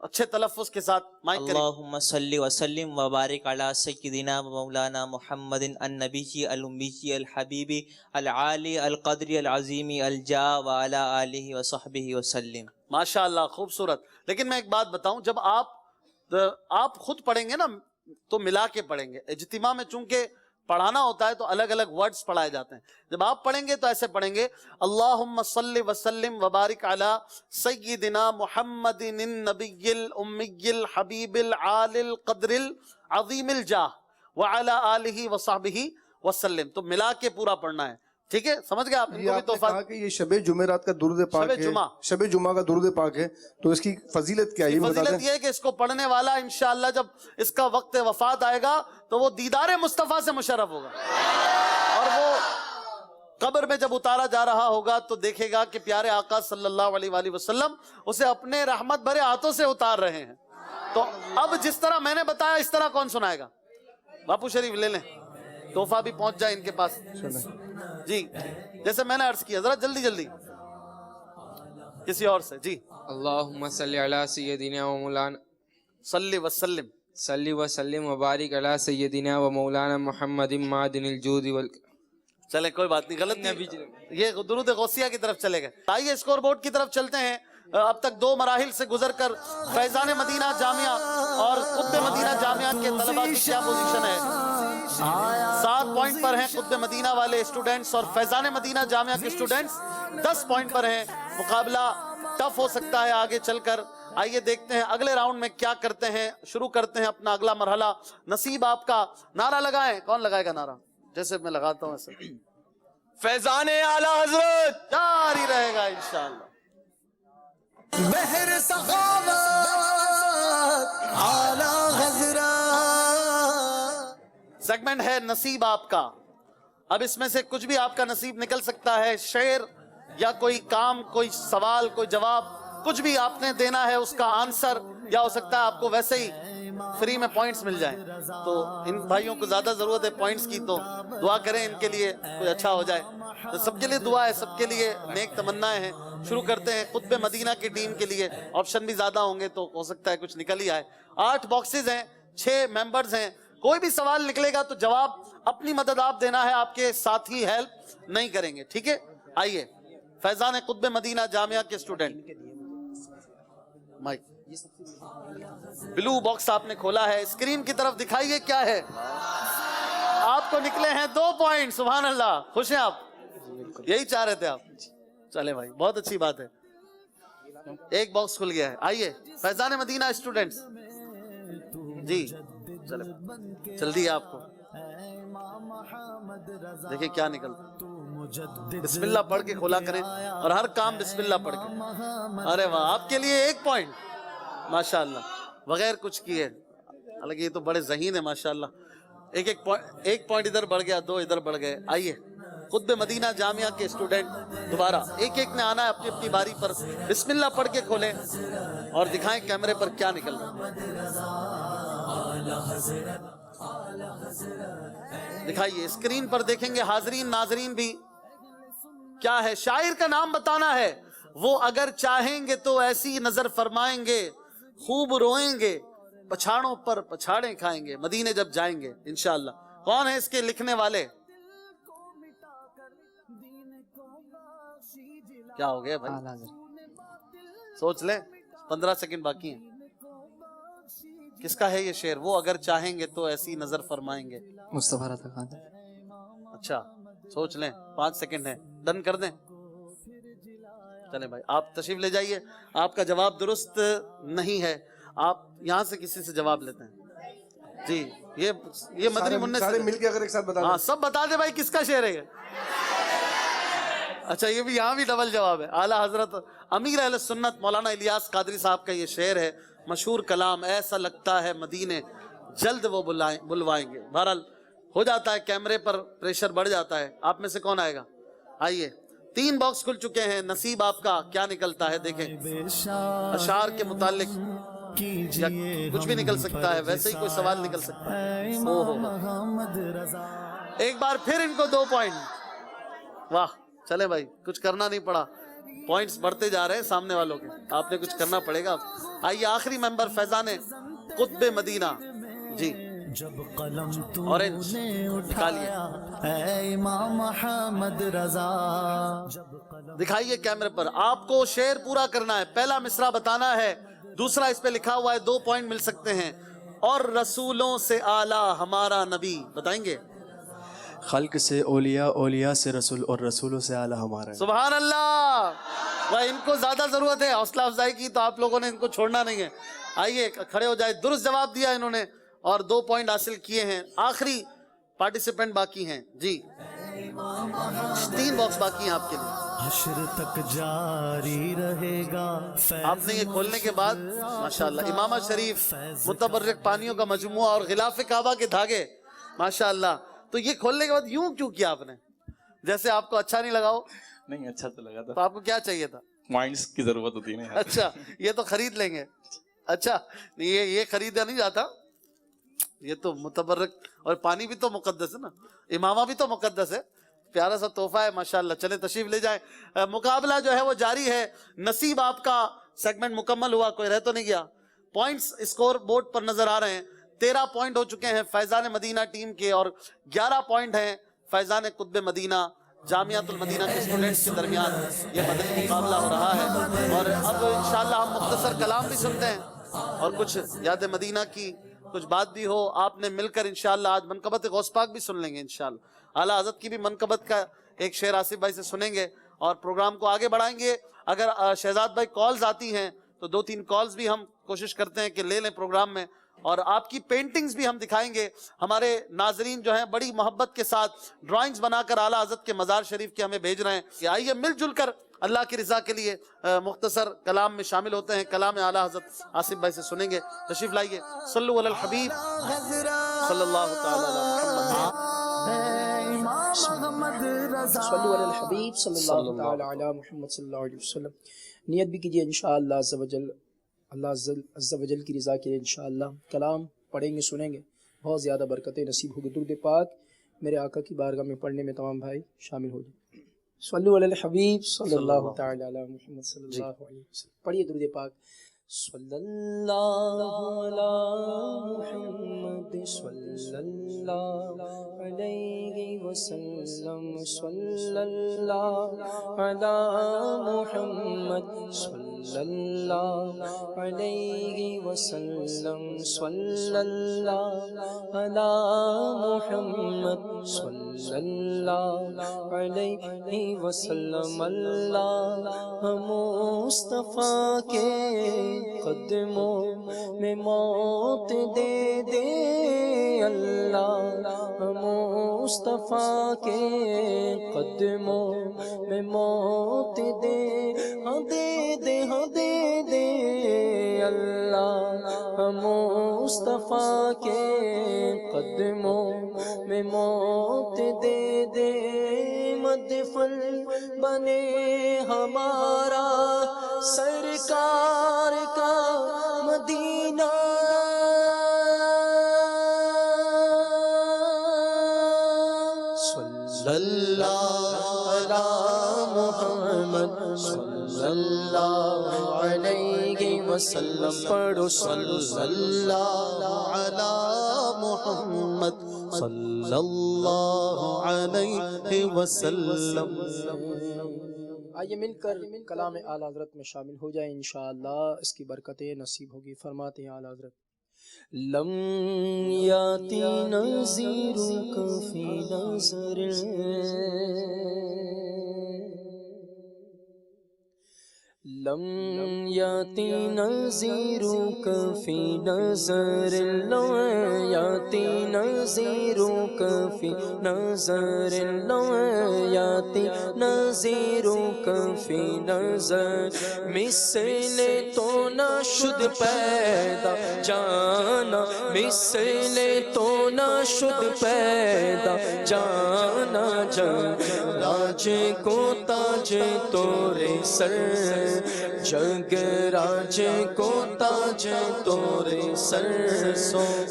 اچھے تلفظ کے ساتھ مائک کریں. اللہم صلی وسلم وبارک علی سیدنا و مولانا محمد النبی الامی الحبیب العالی القدر العظیم الجا وعلی آلہ وصحبہ وسلم. ماشاءاللہ خوبصورت. لیکن میں ایک بات بتاؤں, جب آپ خود پڑھیں گے نا تو ملا کے پڑھیں گے. اجتماع میں چونکہ پڑھانا ہوتا ہے تو الگ الگ ورڈز پڑھائے جاتے ہیں. جب آپ پڑھیں گے تو ایسے پڑھیں گے اللہم صلی وسلم وبارک علی سیدنا محمد النبی الامی الحبیب العالی القدر العظیم الجاہ وعلی آلہ وصحبہ وسلم. تو ملا کے پورا پڑھنا ہے. ٹھیک ہے, سمجھ گئے آپ. ان کو بھی تحفہ. کہا کہ یہ شب جمعرات کا درود پاک ہے, شب جمعہ کا درود پاک ہے, تو اس کی فضیلت کیا ہے؟ فضیلت یہ ہے کہ اس کو پڑھنے والا انشاءاللہ جب اس کا وقت وفات آئے گا تو وہ دیدار مصطفیٰ سے مشرف ہوگا, اور وہ قبر میں جب اتارا جا رہا ہوگا تو دیکھے گا کہ پیارے آقا صلی اللہ علیہ وآلہ وسلم اسے اپنے رحمت بھرے ہاتھوں سے اتار رہے ہیں. تو اب جس طرح میں نے بتایا اس طرح کون سنائے گا؟ باپو شریف لے لیں, تحفہ بھی پہنچ جائے ان کے پاس. جی جیسے میں نے عرض کیا, ذرا جلدی کسی اور سے. جی اللہم صلی علی سیدنا و مولانا صلی وسلم وبارک علی سیدنا و مولانا محمد معدن الجود چلے کوئی بات نہیں, غلط نہیں. یہ درود غوثیہ کی طرف چلے گئے. آئیے اسکور بورڈ کی طرف چلتے ہیں. اب تک 2 مراحل سے گزر کر فیضان مدینہ جامعہ اور قطب مدینہ جامعہ کے طلباء کی کیا پوزیشن ہے. 7 پوائنٹ پر ہیں قطب مدینہ والے اسٹوڈنٹس, اور فیضان مدینہ جامعہ کے اسٹوڈنٹس 10 پوائنٹ پر ہیں. مقابلہ ٹف ہو سکتا ہے آگے چل کر. آئیے دیکھتے ہیں اگلے راؤنڈ میں کیا کرتے ہیں. شروع کرتے ہیں اپنا اگلا مرحلہ. نصیب آپ کا. نعرہ لگائیں. کون لگائے گا نعرہ؟ جیسے میں لگاتا ہوں ایسے. فیضان اعلی حضرت جاری رہے گا انشاءاللہ. بحر سخاوت اعلی حضرت. سیگمنٹ ہے نصیب آپ کا. اب اس میں سے کچھ بھی آپ کا نصیب نکل سکتا ہے. شعر یا کوئی کام, کوئی سوال, کوئی جواب, کچھ بھی آپ نے دینا ہے اس کا آنسر, یا ہو سکتا ہے آپ کو ویسے ہی فری میں پوائنٹس مل جائیں. تو ان بھائیوں کو زیادہ ضرورت ہے پوائنٹس کی, تو دعا کریں ان کے لیے کوئی اچھا ہو جائے. تو سب کے لیے دعا ہے, سب کے لیے نیک تمنائیں ہیں. شروع کرتے ہیں قطب مدینہ کی ٹیم کے لیے. آپشن بھی زیادہ ہوں گے تو ہو سکتا ہے کچھ نکل ہی آئے. 8 باکسز ہیں, 6 ممبرز ہیں. کوئی بھی سوال نکلے گا تو جواب اپنی مدد آپ دینا ہے, آپ کے ساتھی ہیلپ نہیں کریں گے. ٹھیک ہے, آئیے فیضان قطب مدینہ جامعہ کے اسٹوڈنٹ. مائک بلو باکس آپ نے کھولا ہے, اسکرین کی طرف دکھائیے کیا ہے. آپ کو نکلے ہیں 2 پوائنٹ. سبحان اللہ, خوش ہیں آپ؟ یہی چاہ رہے تھے آپ. چلے بھائی بہت اچھی بات ہے. 1 باکس کھل گیا ہے. آئیے فیضان مدینہ اسٹوڈنٹس. جی چلے جلدی ہے آپ کو. دیکھیں کیا نکلتا. بسم اللہ پڑھ کے کھولا کریں, اور ہر کام بسم اللہ پڑھ کے. ارے واہ, آپ کے لیے 1 پوائنٹ. ماشاءاللہ بغیر کچھ کیے. حالانکہ یہ تو بڑے ذہین ہیں ماشاءاللہ. ایک پوائنٹ ادھر بڑھ گیا, 2 ادھر بڑھ گئے. آئیے خطب مدینہ جامعہ کے اسٹوڈنٹ دوبارہ ایک نے آنا ہے اپنی اپنی باری پر. بسم اللہ پڑھ کے کھولیں اور دکھائیں کیمرے پر کیا نکل رہا ہے. دکھائیے اسکرین پر, دیکھیں گے حاضرین ناظرین بھی. کیا ہے؟ شاعر کا نام بتانا ہے. وہ اگر چاہیں گے تو ایسی نظر فرمائیں گے, خوب روئیں گے, پچھاڑوں پر پچھاڑیں کھائیں گے, مدینے جب جائیں گے انشاءاللہ. کون ہے اس کے لکھنے والے؟ کیا ہو گیا بھائی؟ سوچ لیں, 15 سیکنڈ باقی ہیں. کس کا ہے یہ شعر؟ وہ اگر چاہیں گے تو ایسی نظر فرمائیں گے. مصطفیٰ رضا خان. اچھا سوچ لیں, 5 سیکنڈ ہے, ڈن کر دیں. چلیں بھائی آپ تشریف لے جائیے. آپ کا جواب درست نہیں ہے, آپ یہاں سے کسی سے جواب لیتے ہیں. جی یہ مدنی منع سارے مل کے اگر ایک ساتھ بتا دیں. ہاں سب بتا دے بھائی کس کا شعر ہے یہ. اچھا یہ بھی, یہاں بھی ڈبل جواب ہے. اعلیٰ حضرت امیر اہل سنت مولانا الیاس قادری صاحب کا یہ شعر ہے, مشہور کلام, ایسا لگتا ہے مدینے جلد وہ بلوائیں گے. بہرحال ہو جاتا ہے, کیمرے پر پریشر بڑھ جاتا ہے. آپ میں سے کون آئے گا؟ آئیے, 3 باکس کھل چکے ہیں. نصیب آپ کا کیا نکلتا ہے دیکھیں. اشعار کے متعلق یا کچھ بھی نکل سکتا ہے, ویسے ہی کوئی سوال نکل سکتا ہے. ایک بار پھر ان کو 2 پوائنٹ. واہ چلے بھائی, کچھ کرنا نہیں پڑا, پوائنٹس بڑھتے جا رہے ہیں سامنے والوں کے. آپ نے کچھ کرنا پڑے گا. آئیے آخری ممبر فیضان قطب مدینہ. جی اورنج نکالیے, امام محمد رضا. دکھائیے کیمرے پر. آپ کو شعر پورا کرنا ہے, پہلا مصرع بتانا ہے, دوسرا اس پہ لکھا ہوا ہے 2 پوائنٹ مل سکتے ہیں. اور رسولوں سے اعلیٰ ہمارا نبی, بتائیں گے. خلق سے اولیاء, اولیاء سے رسول, اور رسولوں سے اعلیٰ ہمارا. سبحان اللہ. بھائی ان کو زیادہ ضرورت ہے حوصلہ افزائی کی, تو آپ لوگوں نے ان کو چھوڑنا نہیں ہے. آئیے کھڑے ہو جائے. درست جواب دیا انہوں نے اور 2 پوائنٹ حاصل کیے ہیں. آخری پارٹیسپینٹ باقی ہیں. جی 3 باکس باقی ہیں آپ کے لیے. حشر تک جاری رہے گا. آپ نے یہ کھولنے کے بعد ماشاءاللہ امامہ شریف, متبرک پانیوں کا مجموعہ اور غلاف کعبہ کے دھاگے ماشاءاللہ. تو یہ کھولنے کے بعد یوں کیوں کیا آپ نے؟ جیسے آپ کو اچھا نہیں لگا ہو؟ نہیں اچھا تو لگا تھا. تو آپ کو کیا چاہیے تھا؟ مائنڈز کی ضرورت ہوتی ہے نا. اچھا یہ تو خرید لیں گے. اچھا یہ خریدا نہیں جاتا, یہ تو متبرک, اور پانی بھی تو مقدس ہے نا, امامہ بھی تو مقدس ہے. پیارا سا تحفہ ہے ماشاءاللہ. چلے تشریف لے جائیں. مقابلہ جو ہے وہ جاری ہے. نصیب آپ کا سیگمنٹ مکمل ہوا, کوئی رہ تو نہیں گیا. پوائنٹس اسکور بورڈ پر نظر آ رہے ہیں. 13 پوائنٹ ہو چکے ہیں فیضان مدینہ ٹیم کے, اور 11 پوائنٹ ہیں فیضان قطب مدینہ جامعۃ المدینہ کے اسٹوڈنٹس کے درمیان. یہ مدنی مقابلہ ہو رہا ہے, اور اب انشاءاللہ ہم مختصر کلام بھی سنتے ہیں, اور کچھ یاد مدینہ کی کچھ بات بھی ہو. آپ نے مل کر انشاءاللہ آج منقبت غوث پاک بھی سن لیں گے انشاءاللہ. اعلیٰ حضرت کی بھی منقبت کا ایک شعر آصف بھائی سے سنیں گے, اور پروگرام کو آگے بڑھائیں گے. اگر شہزاد بھائی کالز آتی ہیں تو 2-3 کالز بھی ہم کوشش کرتے ہیں کہ لے لیں پروگرام میں, اور آپ کی پینٹنگز بھی ہم دکھائیں گے. ہمارے ناظرین جو ہیں بڑی محبت کے ساتھ ڈرائنگز بنا کر اعلیٰ حضرت کے مزار شریف کے ہمیں بھیج رہے ہیں کہ آئیے مل جل کر اللہ کی رضا کے لیے مختصر کلام میں شامل ہوتے ہیں. کلام اعلیٰ حضرت آصف بھائی سے سنیں گے. تشریف لائیے. صلو علی الحبیب صلی اللہ تعالی علی محمد. صلو علی الحبیب صلی اللہ تعالی علی محمد صلی اللہ علیہ وسلم. نیت بھی کیجئے انشاءاللہ عز و جل, اللہ عز و جل کی رضا کے لیے انشاءاللہ کلام پڑھیں گے, سنیں گے, بہت زیادہ برکتیں نصیب ہوگی. درود پاک میرے آقا کی بارگاہ میں پڑھنے میں تمام بھائی شامل ہو جائیں. صلو علی الحبیب صلی اللہ تعالی علی محمد صلی اللہ علیہ وسلم. پڑھیے درود پاک. صلی اللہ علی محمد صلی اللہ علیہ وسلم. صلی اللہ علی محمد صلی اللہ علیہ وسلم. صلی اللہ علی محمد صلی اللہ علیہ وسلم. اللہ مصطفیٰ کے قدموں میں موت دے دے, اللہ مصطفیٰ کے قدموں میں موت دے, ہاں دے دے, ہاں دے دے اللہ مصطفیٰ کے قدموں میں موت دے دے مدفن بنے ہمارا سرکار کا مدینہ صلی اللہ علی محمد صلی اللہ علیہ وسلم پڑھو صلی اللہ علی محمد صلی اللہ علیہ وسلم. آئیے مل کر کلام اعلیٰ حضرت میں شامل ہو جائیں انشاءاللہ، اس کی برکتیں نصیب ہوگی. فرماتے ہیں اعلیٰ حضرت لم یاتی نظیرک فی نظر لم یاتی نظیرک فی نظر لم یاتی نظیرک فی نظر لم یاتی نظیرک فی نظر مثل تو نہ شد پیدا جانا مثل تو نہ شد پیدا جانا راج کو تاج تورے سر جگ راج کو تاج تورے سر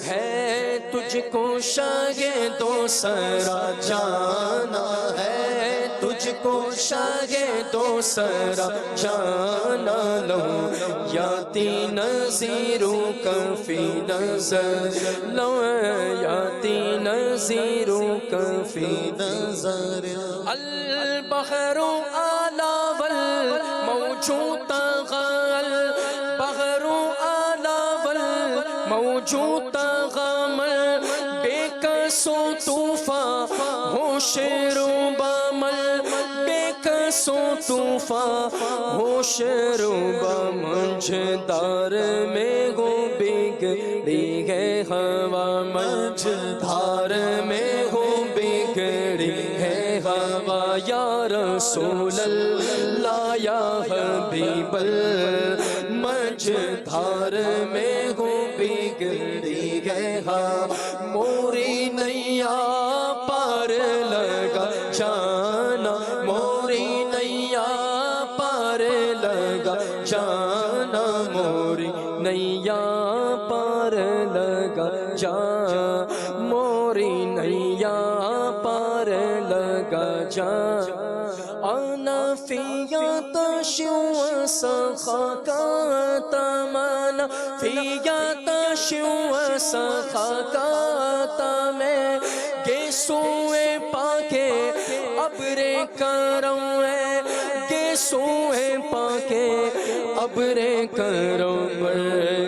ہے تجھ کو شاہ دو سرا جانا ہے تجھ کو شاہ دو سرا جانا لو یاتی نظیروں کا فی نظر لو یاتی نظیروں کا فی نظر البحر اعلیٰ والموجود غال البحر اعلیٰ والموجود غامل بے کسو طوفان ہوش روبامل بے کسو طوفان ہوش روبامنجدار میں گو بگڑی ہے ہوا منجدار میں گو بگڑی ہے ہوا یا رسول اللہ یا حبیب منجدار میں گو بگڑی ہے ہوا موری نیا پار لگا جانا موری نیا پار لگا جانا موری نیا پار لگا جانا موری نیا پار لگا جانا انا فیات شو سخاکا تمانا فیات شو سخاکا تمیں گیسوئے پاکے ابرے کرم ہے گیسوئے پاکے ابرے کرم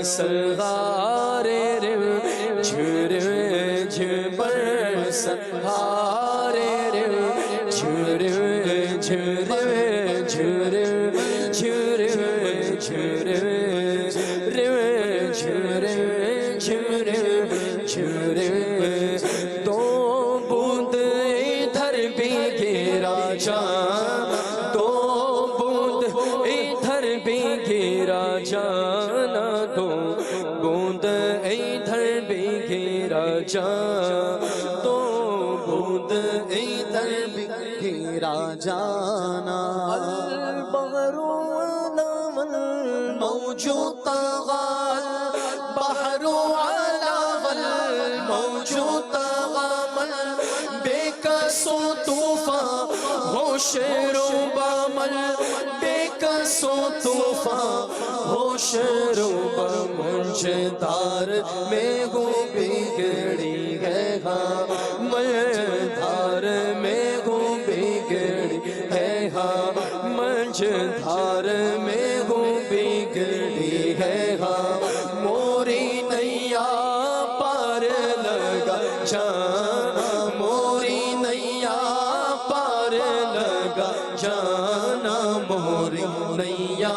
سہارے رم جھر جھبر سہارے رم جھر جھر جھر جھر جھر جھر جھر جھر دو بوند ادھر بھی گرا جانا دو بوند ادھر بھی گرا جانا دو بوند ادھر بھی گرا جانا دو بوند ادھر بھی گرا جانا البحر موجود غال بحر موجود غامل بے کسو طوفان ہوش روبامل بے کسو طوفان ہوش روبامنجدار میں گو بگڑی ہے ہاں منجدار میں گو بگڑی ہے ہاں منجدار میں گو بگڑی ہے ہاں موری نیا پار لگا جانا موری نیا پار لگا جانا موری نیا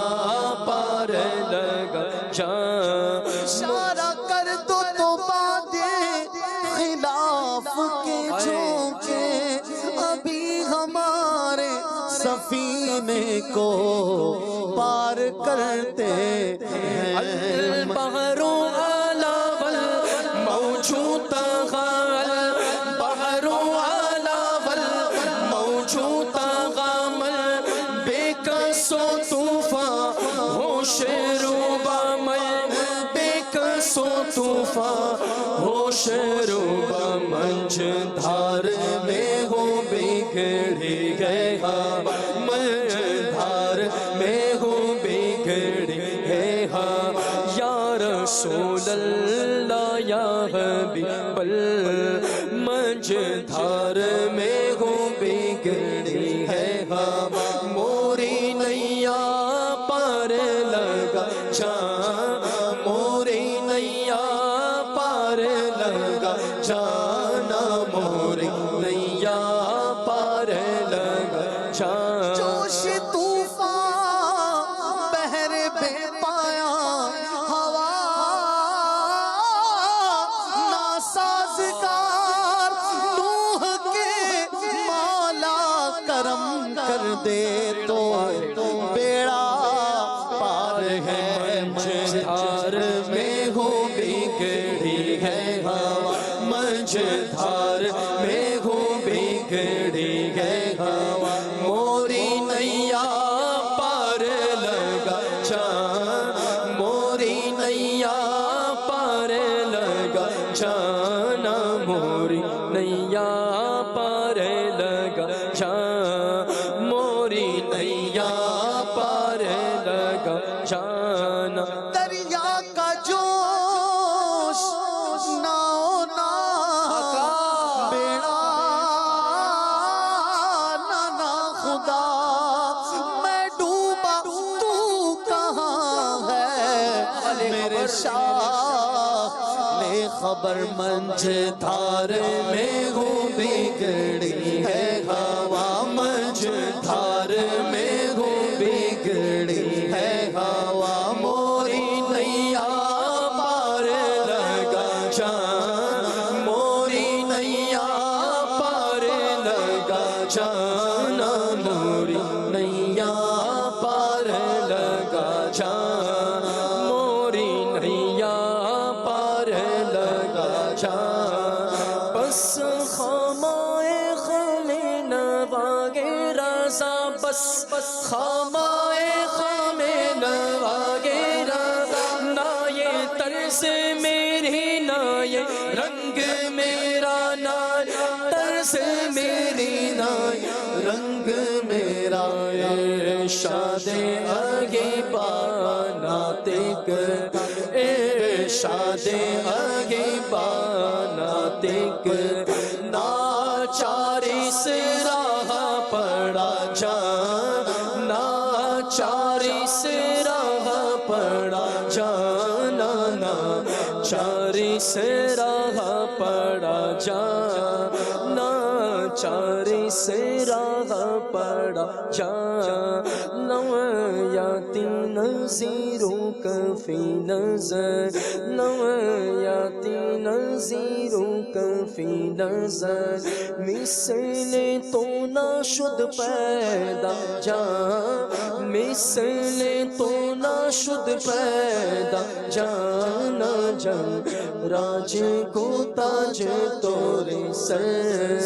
پار لگا جانا اشارہ کر دو تو باتیں خلاف کے جھونکے ابھی ہمارے سفینے کو پار کرتے ہیں البحر اعلی والموج طغى البحر اعلی والموج طغى بكأس طوفان ہوش روبا بكأس طوفان ہوش روبا منج دھار میں ہو بگڑی گئے ہاں منج دھار میں ہو بگڑی گئے ہاں یا رسول اللہ یا حبیب اللہ منج دھار میں ہو بگڑی ہے ہاں موری نیا پار لگا جان موری نیا پار لگا جانا موری نیا پار لگا جان جوش طوفان بحر بے پایا ہوا ناسازگار نوح کے مولا کرم کر دے تو بیڑا پار ہے منج دھار میں ہو بگڑی ہے ہوا منج دھار میں ہو بگڑی ہے ہوا موری نیا پار لگا جان موری نیا پار لگا جانا موری نیا پار لگا جان موری نیا پار لگا جانا دریا کا جوش ناؤ نا بیڑا نانا خدا میں ڈوبا تو کہاں ہے میرے شاہ لے خبر منج دھار میں ہو بگڑی ہے ہوا منج دھار میں ہو بگڑی ہے ہوا موری نیا پار لگا جان موری نیا پار لگا جانا موری نیا پار لگا جان موری نیا پار لگا جان بس خامائے خم نواگے رضا بس خامائے خم نواگے رضا نہ یہ طرز میری نہ یہ رنگ میرا نہ طرز میری نہ رنگ میرا ارشاد آگے بانا تک ارشاد آگے بانا تک ناچاری سے راہ پڑا جان ناچاری سے راہ پڑا جانا ناچاری سے راہ پڑا جانا ناچاری سے راہ پڑا جانا یاتی نظیروں کفی نظر یاتی نظیروں کفی نظر مثل تو نہ شد پیدا جان مثل تو نہ شد پیدا جانا جان راج کو تاج تورے سر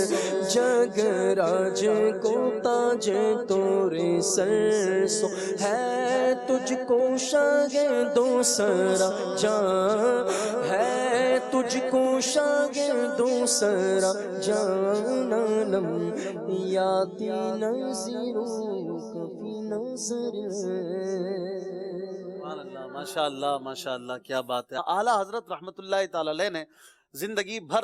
جگ راج کو تاج تورے سر سو ہے تجھ کو شاگرد دوسرا جان ہے تجھ کو شاگرد دوسرا جان علم یاتی نظیروں کفی نظر ماشاءاللہ ماشاءاللہ کیا بات ہے. اعلیٰ حضرت رحمت اللہ تعالی علیہ نے زندگی بھر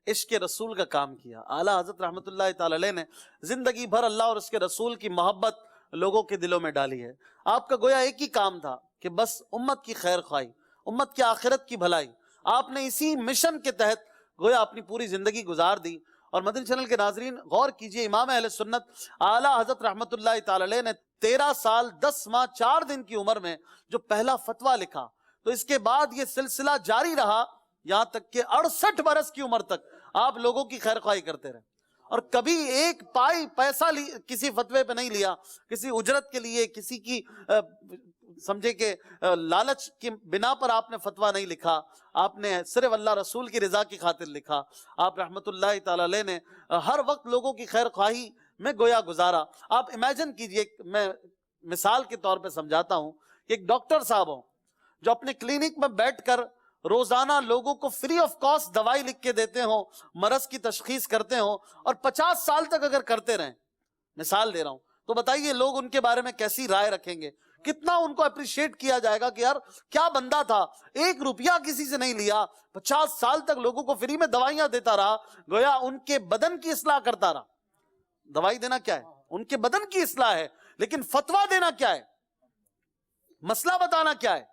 عشق رسول کا کام کیا. اعلیٰ حضرت رحمت اللہ تعالی علیہ نے زندگی بھر اللہ اور اس کے رسول کی محبت لوگوں کے دلوں میں ڈالی ہے. آپ کا گویا ایک ہی کام تھا کہ بس امت کی خیر خواہی، امت کی آخرت کی بھلائی. آپ نے اسی مشن کے تحت گویا اپنی پوری زندگی گزار دی. اور مدنی چینل کے ناظرین غور کیجئے، امام اہل سنت اعلیٰ حضرت رحمت اللہ تعالی علیہ نے 13 سال 10 ماہ 4 دن کی عمر میں جو پہلا فتویٰ لکھا، تو اس کے بعد یہ سلسلہ جاری رہا یہاں تک کہ 68 برس کی عمر تک آپ لوگوں کی خیر خواہی کرتے رہے. اور کبھی ایک پیسہ کسی فتوے پہ نہیں لیا، کسی اجرت کے لیے، کسی کی سمجھے کہ لالچ کی بنا پر آپ نے فتویٰ نہیں لکھا، آپ نے صرف اللہ رسول کی رضا کی خاطر لکھا. آپ رحمت اللہ تعالی علیہ نے ہر وقت لوگوں کی خیر خواہی میں گویا گزارا. آپ امیجن کیجئے، میں مثال کے طور پہ سمجھاتا ہوں کہ ایک ڈاکٹر صاحب ہوں جو اپنے کلینک میں بیٹھ کر روزانہ لوگوں کو فری آف کاسٹ دوائی لکھ کے دیتے ہوں، مرض کی تشخیص کرتے ہوں، اور 50 سال تک اگر کرتے رہیں، مثال دے رہا ہوں، تو بتائیے لوگ ان کے بارے میں کیسی رائے رکھیں گے؟ کتنا ان کو اپریشیٹ کیا جائے گا کہ یار کیا بندہ تھا، 1 روپیہ کسی سے نہیں لیا، 50 سال تک لوگوں کو فری میں دوائیاں دیتا رہا، گویا ان کے بدن کی اصلاح کرتا رہا. دوائی دینا کیا ہے؟ ان کے بدن کی اصلاح ہے. لیکن فتویٰ دینا کیا ہے؟ مسئلہ بتانا کیا ہے؟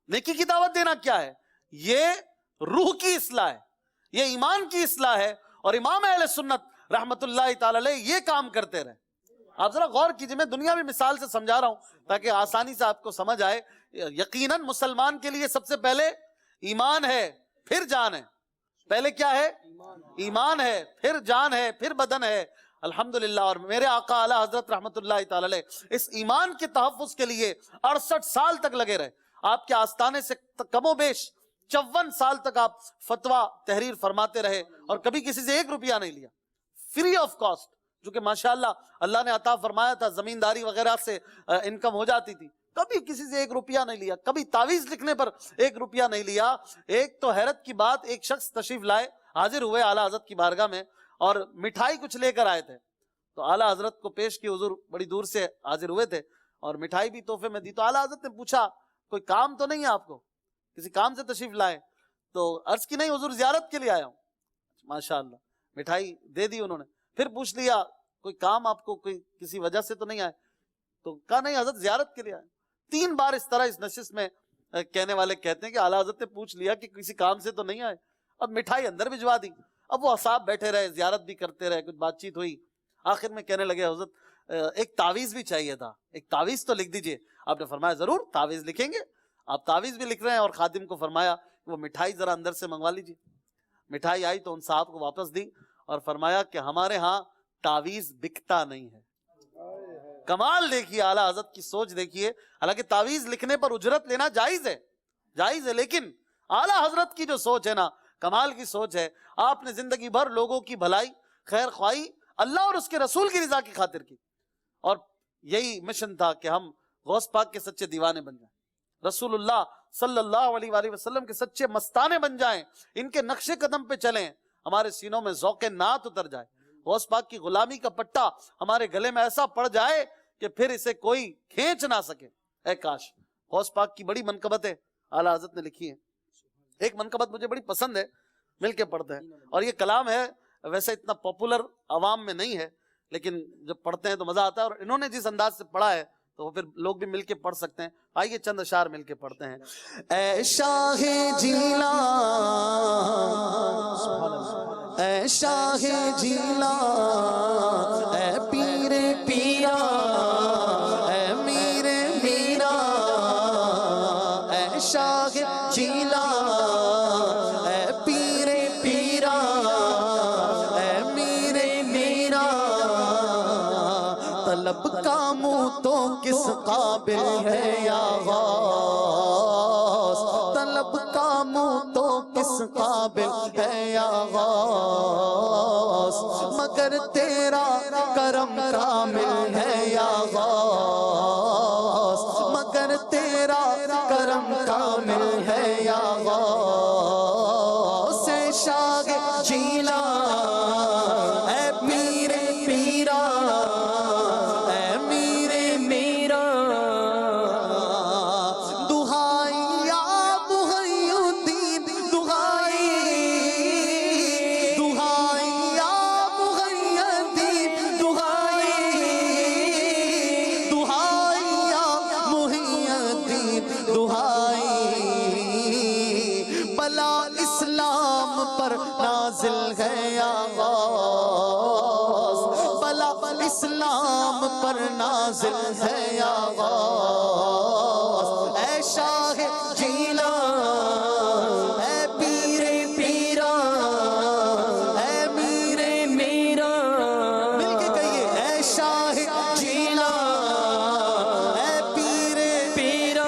نیکی کی دعوت دینا کیا ہے؟ یہ روح کی اصلاح ہے، یہ ایمان کی اصلاح ہے. اور امام اہل سنت رحمت اللہ تعالی علیہ یہ کام کرتے رہے. آپ ذرا غور کیجئے، میں دنیاوی مثال سے سمجھا رہا ہوں تاکہ آسانی سے آپ کو سمجھ آئے. یقیناً مسلمان کے لیے سب سے پہلے ایمان ہے، پھر جان ہے. پہلے کیا ہے؟ ایمان ہے، پھر جان ہے، پھر بدن ہے. الحمدللہ. اور میرے آقا اعلیٰ حضرت رحمت اللہ تعالی علیہ اس ایمان کے تحفظ کے لیے 68 سال تک لگے رہے. آپ کے آستانے سے کم و بیش 54 سال تک آپ فتویٰ تحریر فرماتے رہے، اور کبھی کسی سے 1 روپیہ نہیں لیا، فری آف کاسٹ. جو کہ ماشاءاللہ اللہ نے عطا فرمایا تھا، زمینداری وغیرہ سے انکم ہو جاتی تھی. کبھی کسی سے 1 روپیہ نہیں لیا، کبھی تعویذ لکھنے پر 1 روپیہ نہیں لیا. ایک تو حیرت کی بات، ایک شخص تشریف لائے، حاضر ہوئے اعلیٰ حضرت کی بارگاہ میں، اور مٹھائی کچھ لے کر آئے تھے. تو اعلیٰ حضرت کو پیش کی، حضور بڑی دور سے حاضر ہوئے تھے اور مٹھائی بھی تحفے میں دی. تو اعلیٰ حضرت نے پوچھا کوئی کام تو نہیں ہے آپ کو، کسی کام سے تشریف لائے؟ تو عرض کی نہیں حضور زیارت کے لیے آیا ہوں. ماشاءاللہ. مٹھائی دے دی انہوں نے. پھر پوچھ لیا کوئی کام آپ کو، کوئی کسی وجہ سے تو نہیں آئے؟ تو کہا نہیں حضرت زیارت کے لیے آئے. 3 بار اس طرح اس نشست میں کہنے والے کہتے ہیں کہ اعلیٰ حضرت نے پوچھ لیا کہ کسی کام سے تو نہیں آئے. اب مٹھائی اندر بھجوا دی. اب وہ اصحاب بیٹھے رہے، زیارت بھی کرتے رہے، کچھ بات چیت ہوئی. آخر میں کہنے لگے حضرت ایک تعویذ بھی چاہیے تھا، ایک تعویذ تو لکھ دیجئے. آپ نے فرمایا ضرور تعویذ لکھیں گے. آپ تعویذ بھی لکھ رہے ہیں، اور خادم کو فرمایا وہ مٹھائی ذرا اندر سے منگوا لیجئے. مٹھائی آئی تو ان صاحب کو واپس دی اور فرمایا کہ ہمارے ہاں تعویذ بکتا نہیں ہے. کمال دیکھیے، اعلیٰ حضرت کی سوچ دیکھیے. حالانکہ تعویذ لکھنے پر اجرت لینا جائز ہے، جائز ہے، لیکن اعلیٰ حضرت کی جو سوچ ہے نا، کمال کی سوچ ہے. آپ نے زندگی بھر لوگوں کی بھلائی، خیر خواہی اللہ اور اس کے رسول کی رضا کی خاطر کی. اور یہی مشن تھا کہ ہم غوث پاک کے سچے دیوانے بن جائیں، رسول اللہ صلی اللہ علیہ وآلہ وسلم کے سچے مستانے بن جائیں، ان کے نقش قدم پہ چلیں، ہمارے سینوں میں ذوق نعت اتر جائے، غوث پاک کی غلامی کا پٹا ہمارے گلے میں ایسا پڑ جائے کہ پھر اسے کوئی کھینچ نہ سکے. اے کاش. غوث پاک کی بڑی منقبتیں اعلیٰ حضرت نے لکھی ہیں. ایک منقبت مجھے بڑی پسند ہے، مل کے پڑھتے ہیں. اور یہ کلام ہے ویسے اتنا پاپولر عوام میں نہیں ہے، لیکن جب پڑھتے ہیں تو مزہ آتا ہے. اور انہوں نے جس انداز سے پڑھا ہے تو پھر لوگ بھی مل کے پڑھ سکتے ہیں. آئیے چند اشعار مل کے پڑھتے ہیں. اے شاہ جیلا، اے شاہ جیلا، اے پیر پیرا، اے میر میرا، اے شاہ جیلا، اے پیر پیرا، اے میر میرا. طلب کا منہ تو کس قابل ہے یا غوث، طلب کا منہ تو کس قابل ہے یا غوث، مگر تیرا کرم کامل ہے یا غوث، مگر تیرا کرم کامل ہے یا غوث. اے شاہ جیلا، اے پیر پیرا، اے میر میرا. دہائی یا محی الدین، دہائی، دہائی یا محی الدین، دہائی، دہائی یا محی الدین، دہائی. بلا اسلام پر نازل ہے یا غوث، بلا اسلام پر نازل ہے یا غوث. اے شاہ جیلا، اے پیر پیرا، اے میر میرا. مل کے کہیے اے شاہ جیلا، اے پیر پیرا،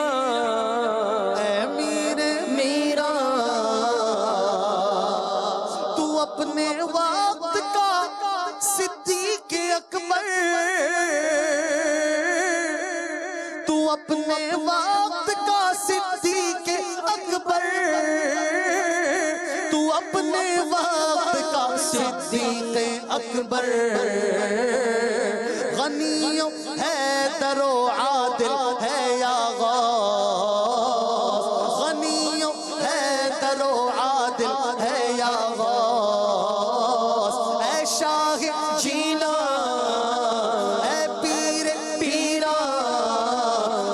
وقت کا صدیق اکبر، تو اپنے وقت کا صدیق اکبر، غنی حیدر و عادل ہے یا غوث، غنی حیدر و عادل ہے یا غوث، اے شاہ جینا، اے پیر پیرا،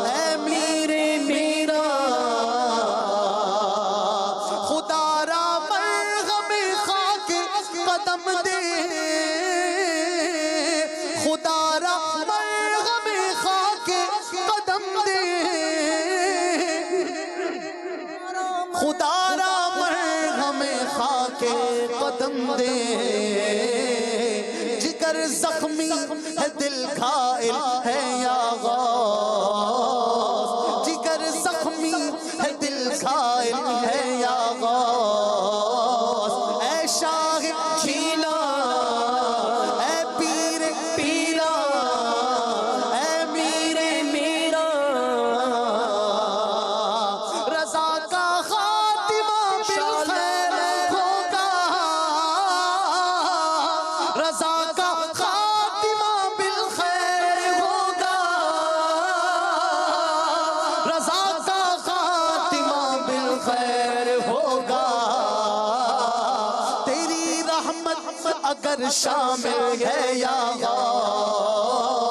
اے میر میرا، خدا را مرغم خاک قدم دے، خدا را مرغم خاک قدم دے، خدا را مرغم خاک قدم دے، جگر زخمی ہے دل گھائل ہے یا غوث، جگر زخمی ہے دل گھائل ہے یا غوث، اے شاہ جینا، اے پیر پیرا، اے میر میرا، رضا کا خاتمہ بالخیر ہوگا، رضا کا خاتمہ بالخیر ہوگا، رضا کا خاتمہ بالخیر ہوگا، تیری رحمت اگر شامل ہے یا غوث،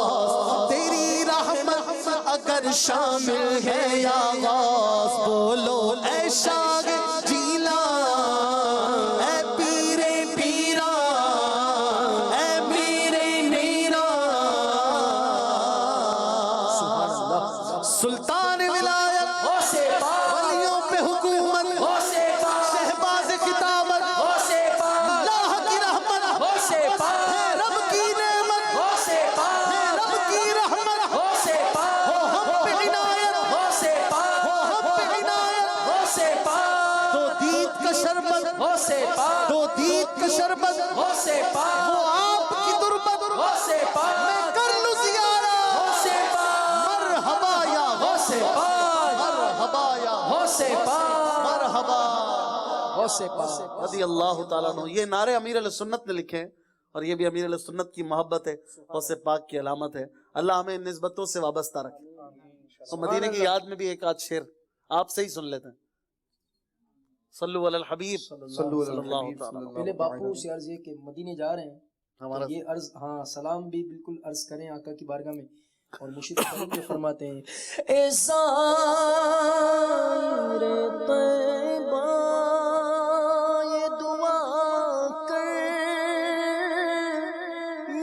تیری رحمت اگر شامل ہے یا غوث، بولو اے شاہ جینا، اے پیر پیرا، اے میر میرا، سلطان ولایت، ولیوں پہ حکومت، شہباز خطابت، اللہ کی رحمت، ہے رب کی نعمت، ہے رب کی رحمت، ہو ہم پہ عنایت، ہو ہم پہ عنایت، دو دید کا شربت، دو دید کا شربت، وہ آپ کی تربت، میں کر لوں زیارہ، مرحبا یا مرحبا یا مرحبا رضی اللہ تعالیٰ عنہ۔ یہ نعرے امیر علیہ سنت نے لکھے ہیں، اور یہ بھی امیر علیہ سنت کی محبت ہے، غوث پاک کی علامت ہے۔ اللہ ہمیں ان نسبتوں سے وابستہ رکھے۔ تو مدینے کی یاد میں بھی ایک آدھ شعر آپ سے ہی سن لیتے ہیں۔ صلو علی الحبیب صلی اللہ تعالیٰ۔ پہلے باپو سے عرض یہ کہ مدینے جا رہے ہیں، ہمارا یہ عرض، ہاں سلام بھی بالکل عرض کریں آقا کی بارگاہ میں، اور مرشد کریم جو فرماتے ہیں، اے زائر طیبہ یہ دعا کر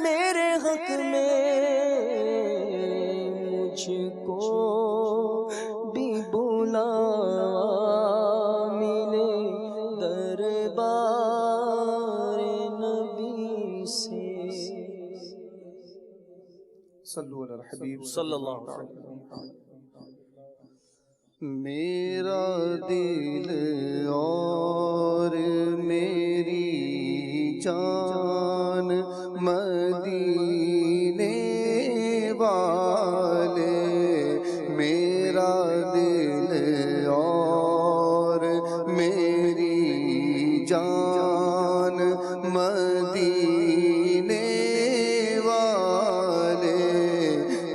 میرے حق میں مجھ کو بھی بلا ملے دربار نبی سے۔ صلو علی الحبیب صلی اللہ علیہ وسلم۔ میرا دل اور میری جان مدینے والے، میرا دل اور میری جان مدینے والے،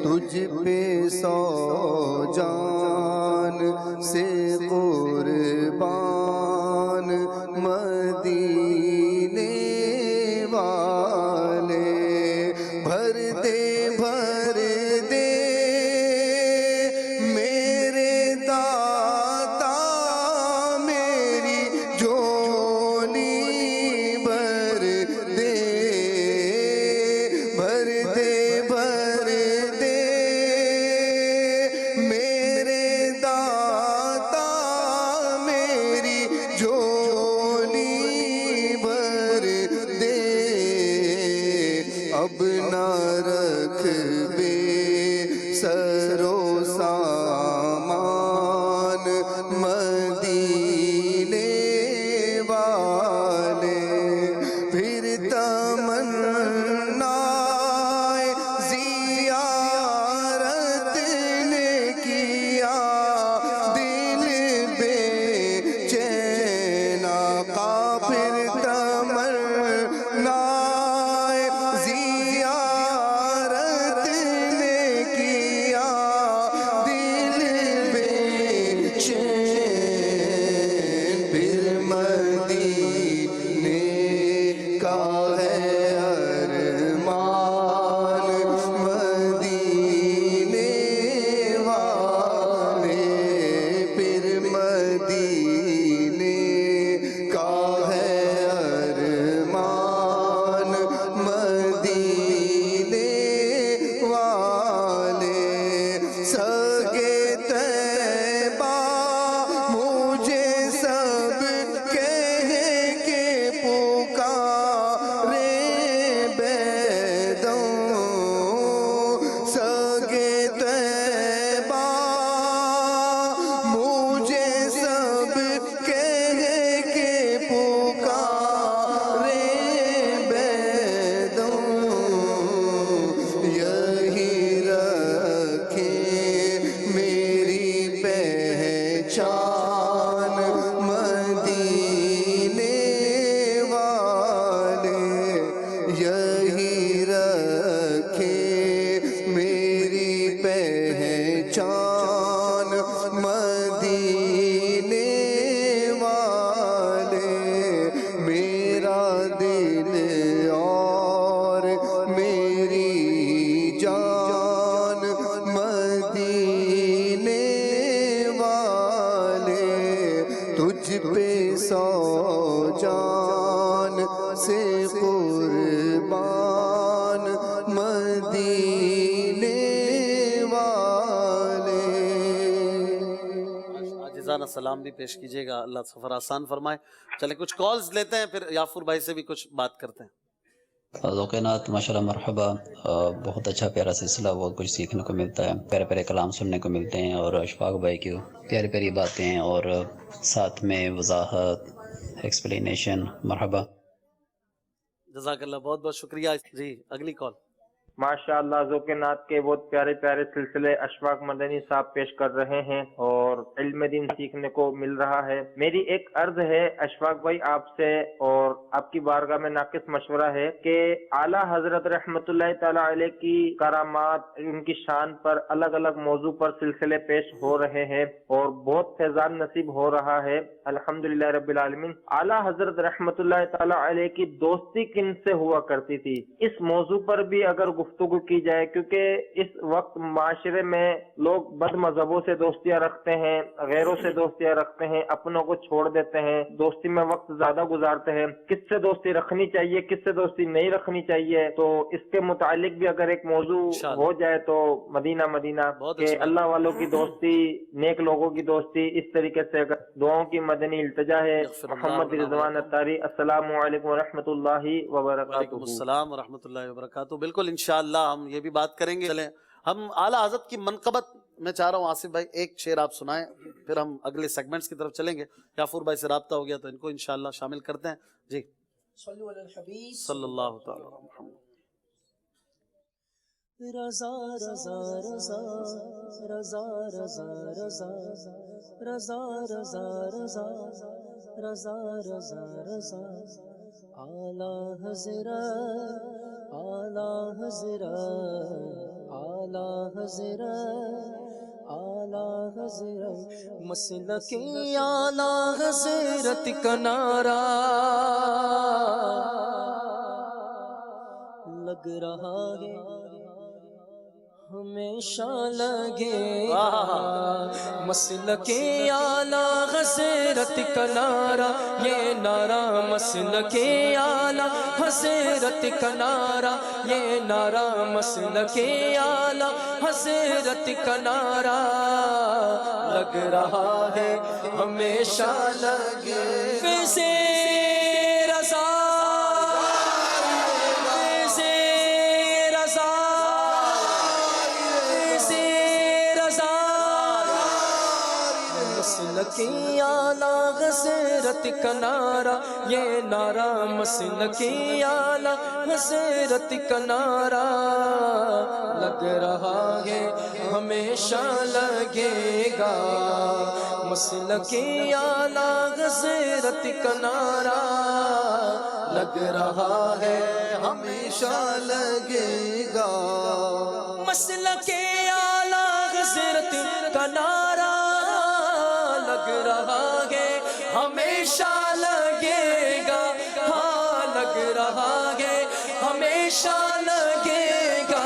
تجھ پہ سو جان سے قربان مدینے والے، بھر دے میرے داتا میری جھولی، بھر دے میرے داتا پہ سو جان سے قربان مدینے والے. عاجزانہ سلام بھی پیش کیجیے گا. اللہ سفر آسان فرمائے. چلے کچھ کالز لیتے ہیں، پھر یافور بھائی سے بھی کچھ بات کرتے ہیں. ذوق نعت ماشاءاللہ مرحبا. بہت اچھا پیارا سلسلہ، بہت کچھ سیکھنے کو ملتا ہے، پیارے پیارے کلام سننے کو ملتے ہیں، اور اشفاق بھائی کی پیاری پیاری باتیں اور ساتھ میں وضاحت، ایکسپلینیشن. مرحبا. جزاک اللہ، بہت بہت شکریہ. جی اگلی کال. ماشاءاللہ ذوق نعت کے بہت پیارے پیارے سلسلے اشفاق مدنی صاحب پیش کر رہے ہیں اور علم دین سیکھنے کو مل رہا ہے. میری ایک عرض ہے اشفاق بھائی آپ سے اور آپ کی بارگاہ میں ناقص مشورہ ہے کہ اعلیٰ حضرت رحمت اللہ تعالیٰ علیہ کی کرامات، ان کی شان پر الگ الگ موضوع پر سلسلے پیش ہو رہے ہیں اور بہت فیضان نصیب ہو رہا ہے الحمدللہ رب العالمین. اعلیٰ حضرت رحمت اللہ تعالیٰ علیہ کی دوستی کن سے ہوا کرتی تھی، اس موضوع پر بھی اگر گفتگو کی جائے، کیونکہ اس وقت معاشرے میں لوگ بد مذہبوں سے دوستیاں رکھتے ہیں، غیروں سے دوستیاں رکھتے ہیں، اپنوں کو چھوڑ دیتے ہیں، دوستی میں وقت زیادہ گزارتے ہیں. کس سے دوستی رکھنی چاہیے، کس سے دوستی نہیں رکھنی چاہیے، تو اس کے متعلق بھی اگر ایک موضوع ہو جائے تو مدینہ مدینہ کہ اللہ والوں کی دوستی، نیک لوگوں کی دوستی، اس طریقے سے دعاؤں کی مدنی التجا ہے. محمد رضوان اتاری. السلام علیکم ورحمۃ اللہ وبرکاتہ. وعلیکم السلام ورحمۃ اللہ وبرکاتہ. بالکل انشاءاللہ ہم یہ بھی بات کریں گے. چلیں ہم اعلیٰ حضرت کی منقبت میں چاہ رہا ہوں آصف بھائی ایک شعر آپ سنائیں، پھر ہم اگلے سیگمنٹس کی طرف چلیں گے. یافور بھائی سے رابطہ ہو گیا تو ان کو انشاءاللہ شامل کرتے ہیں. جی صلو علی الحبیب صلی اللہ تعالی علیہ وسلم. رضا رضا رضا رضا رضا رضا رضا رضا رضا رضا رضا رضا اعلیٰ حضرت اعلیٰ حضرت اعلیٰ حضرت اعلیٰ حضرت مسلکی اعلیٰ حضرت کا نعرہ لگ رہا ہے، ہمیشہ لگے گا. مسلکی اعلیٰ حضرت کا نعرہ، یہ نعرہ مسلکی اعلیٰ حضرت کا نعرہ، یہ نعرہ مسلکی اعلیٰ حضرت کا نعرہ لگ رہا ہے، ہمیشہ لگے ویسے رضا مسلکی اعلیٰ حضرت کا نعرہ، یہ نعرہ مسلکی اعلیٰ حضرت کا نعرہ لگ رہا ہے، ہمیشہ لگے گا. مسلکی اعلیٰ حضرت کا نعرہ لگ رہا ہے، ہمیشہ لگے گا. مسلکی اعلیٰ حضرت کا نعرہ لگ رہا ہے، ہمیشہ لگے گا. ہاں لگ رہا ہے، ہمیشہ لگے گا.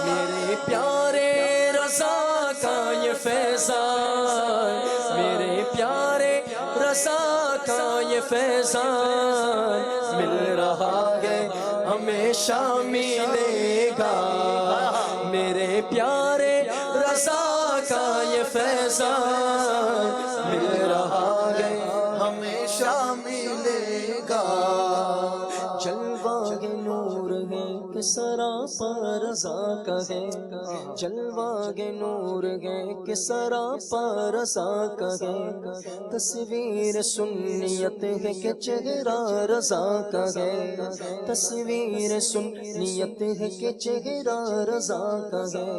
میرے پیارے رضا کا یہ فیضان، میرے پیارے رضا کا یہ فیضان مل رہا ہے، ہمیشہ ملے گا. میرے پیارے رضا کا یہ فیضان مل رہا ہے، ہمیشہ ملے گا. جلوہ نور ہے کہ سراپا رضا کا ہے، جلوہ نور ہے کہ سراپا رضا کا ہے. تصویر سنیت ہے کہ چہرہ رضا کا ہے، تصویر سنیت ہے کہ چہرہ رضا کا ہے.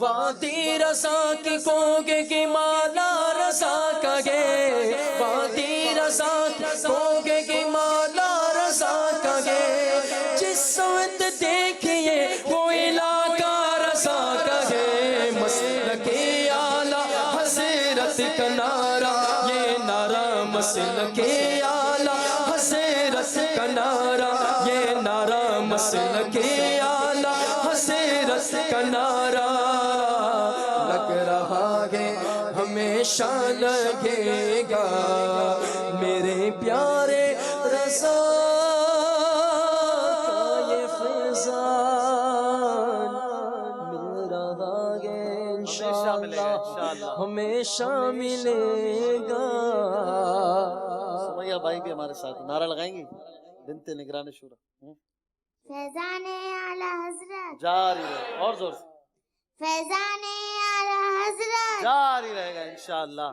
وادی رضا کی کوگے کی مالا رضا کا ہے، وادی رضا کی کوگے کی مالا رضا کا ہے. جس سمت دیکھیے وہ علاقہ رضا کا ہے. مسلکی اعلیٰ حضرت کا نعرہ، یہ نعرہ مسلکی اعلیٰ حضرت کا نعرہ، یہ نعرہ مسلکی اعلیٰ حضرت کا نعرہ لگ رہا ہے، ہمیشہ لگے گا میرے پیارے رضا کا یہ فیضان مل رہا ہے انشاءاللہ ہمیشہ ملے گا. سمیہ بھائی بھی ہمارے ساتھ نعرہ لگائیں گی بنت نگران شورا. فیضان اعلی حضرت جاری رہے اور زور سے فیضان اعلی حضرت جاری رہے گا انشاءاللہ.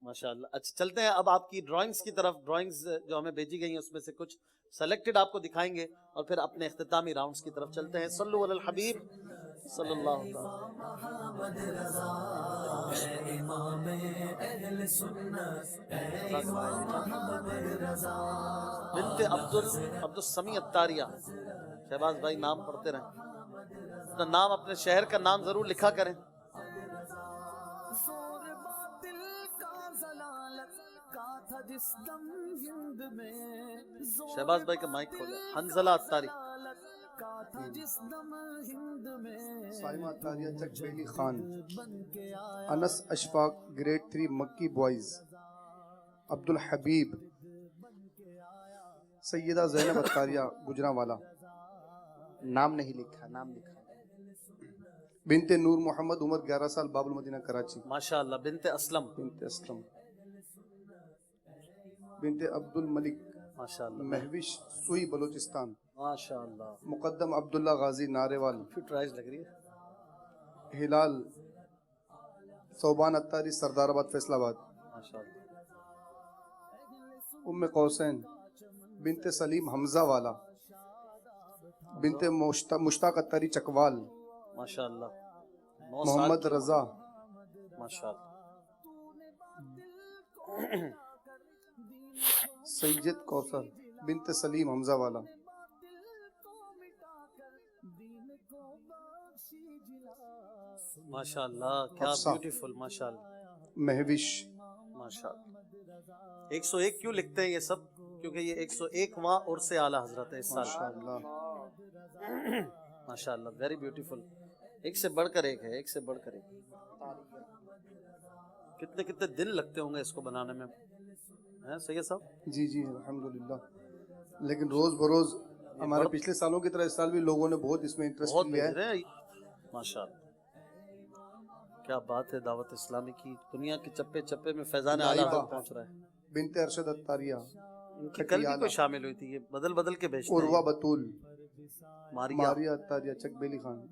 ماشاءاللہ. اچھا چلتے ہیں اب آپ کی ڈرائنگز کی طرف. ڈرائنگز جو ہمیں بھیجی گئی ہیں اس میں سے کچھ سلیکٹڈ آپ کو دکھائیں گے اور پھر اپنے اختتامی راؤنڈز کی طرف چلتے ہیں. صلو علی الحبیب صلی اللہ علیہ بنت عبد السمیع الطاریہ. شہباز بھائی نام پڑھتے رہیں, اپنا نام اپنے شہر کا نام ضرور لکھا کریں. شہباز بھائی کا مائک کھولے. حنزلہ الطاری. سائمہ طاریہ چک بیلی خان. انس اشفاق گریڈ 3 مکی بوائز. عبد الحبیب. سیدہ زینب اتاریہ گجرانوالا. نام نہیں لکھا, نام لکھا. بنت نور محمد عمر 11 سال باب المدینہ کراچی. ماشاءاللہ. بنت اسلم. بنت اسلم. بنت عبد الملک ماشاءاللہ. مہوش سوئی بلوچستان. ماشاءاللہ. مقدم عبداللہ غازی ناریوال. فٹ رائز لگ رہی ہے. ہلال صوبان اتاری سردار آباد فیصل آباد. ماشاءاللہ. ام قوسین بنت سلیم حمزہ والا. بنت مشتاق اتاری چکوال. ماشاءاللہ. محمد رضا. ماشاءاللہ. سید کوثر بنت سلیم حمزہ والا. ماشاءاللہ. کیا بیوٹیفل. ماشاءاللہ. مہوش. ماشاءاللہ. 101 کیوں لکھتے ہیں یہ سب؟ کیونکہ یہ 101واں عرس اعلیٰ حضرت ہے اس سال. ماشاءاللہ. ماشاءاللہ. Very beautiful. ایک سے بڑھ کر ایک ہے, ایک سے بڑھ کر ایک. کتنے کتنے دن لگتے ہوں گے اس کو بنانے میں, ہیں سید صاحب؟ جی جی الحمدللہ. لیکن روز بروز ہمارے پچھلے سالوں کی طرح اس سال بھی لوگوں نے بہت اس میں انٹرسٹ لیا ہے. ماشاءاللہ. کیا بات ہے. دعوت اسلامی کی دنیا کے چپے چپے میں فیضان اعلیٰ تک پہنچ رہا ہے. بنت ارشد اتاریہ. کل بھی کوئی شامل ہوئی تھی, یہ بدل بدل کے بیچتے ہیں. عروہ بطول. ماریہ اتاریہ چک بیلی خان.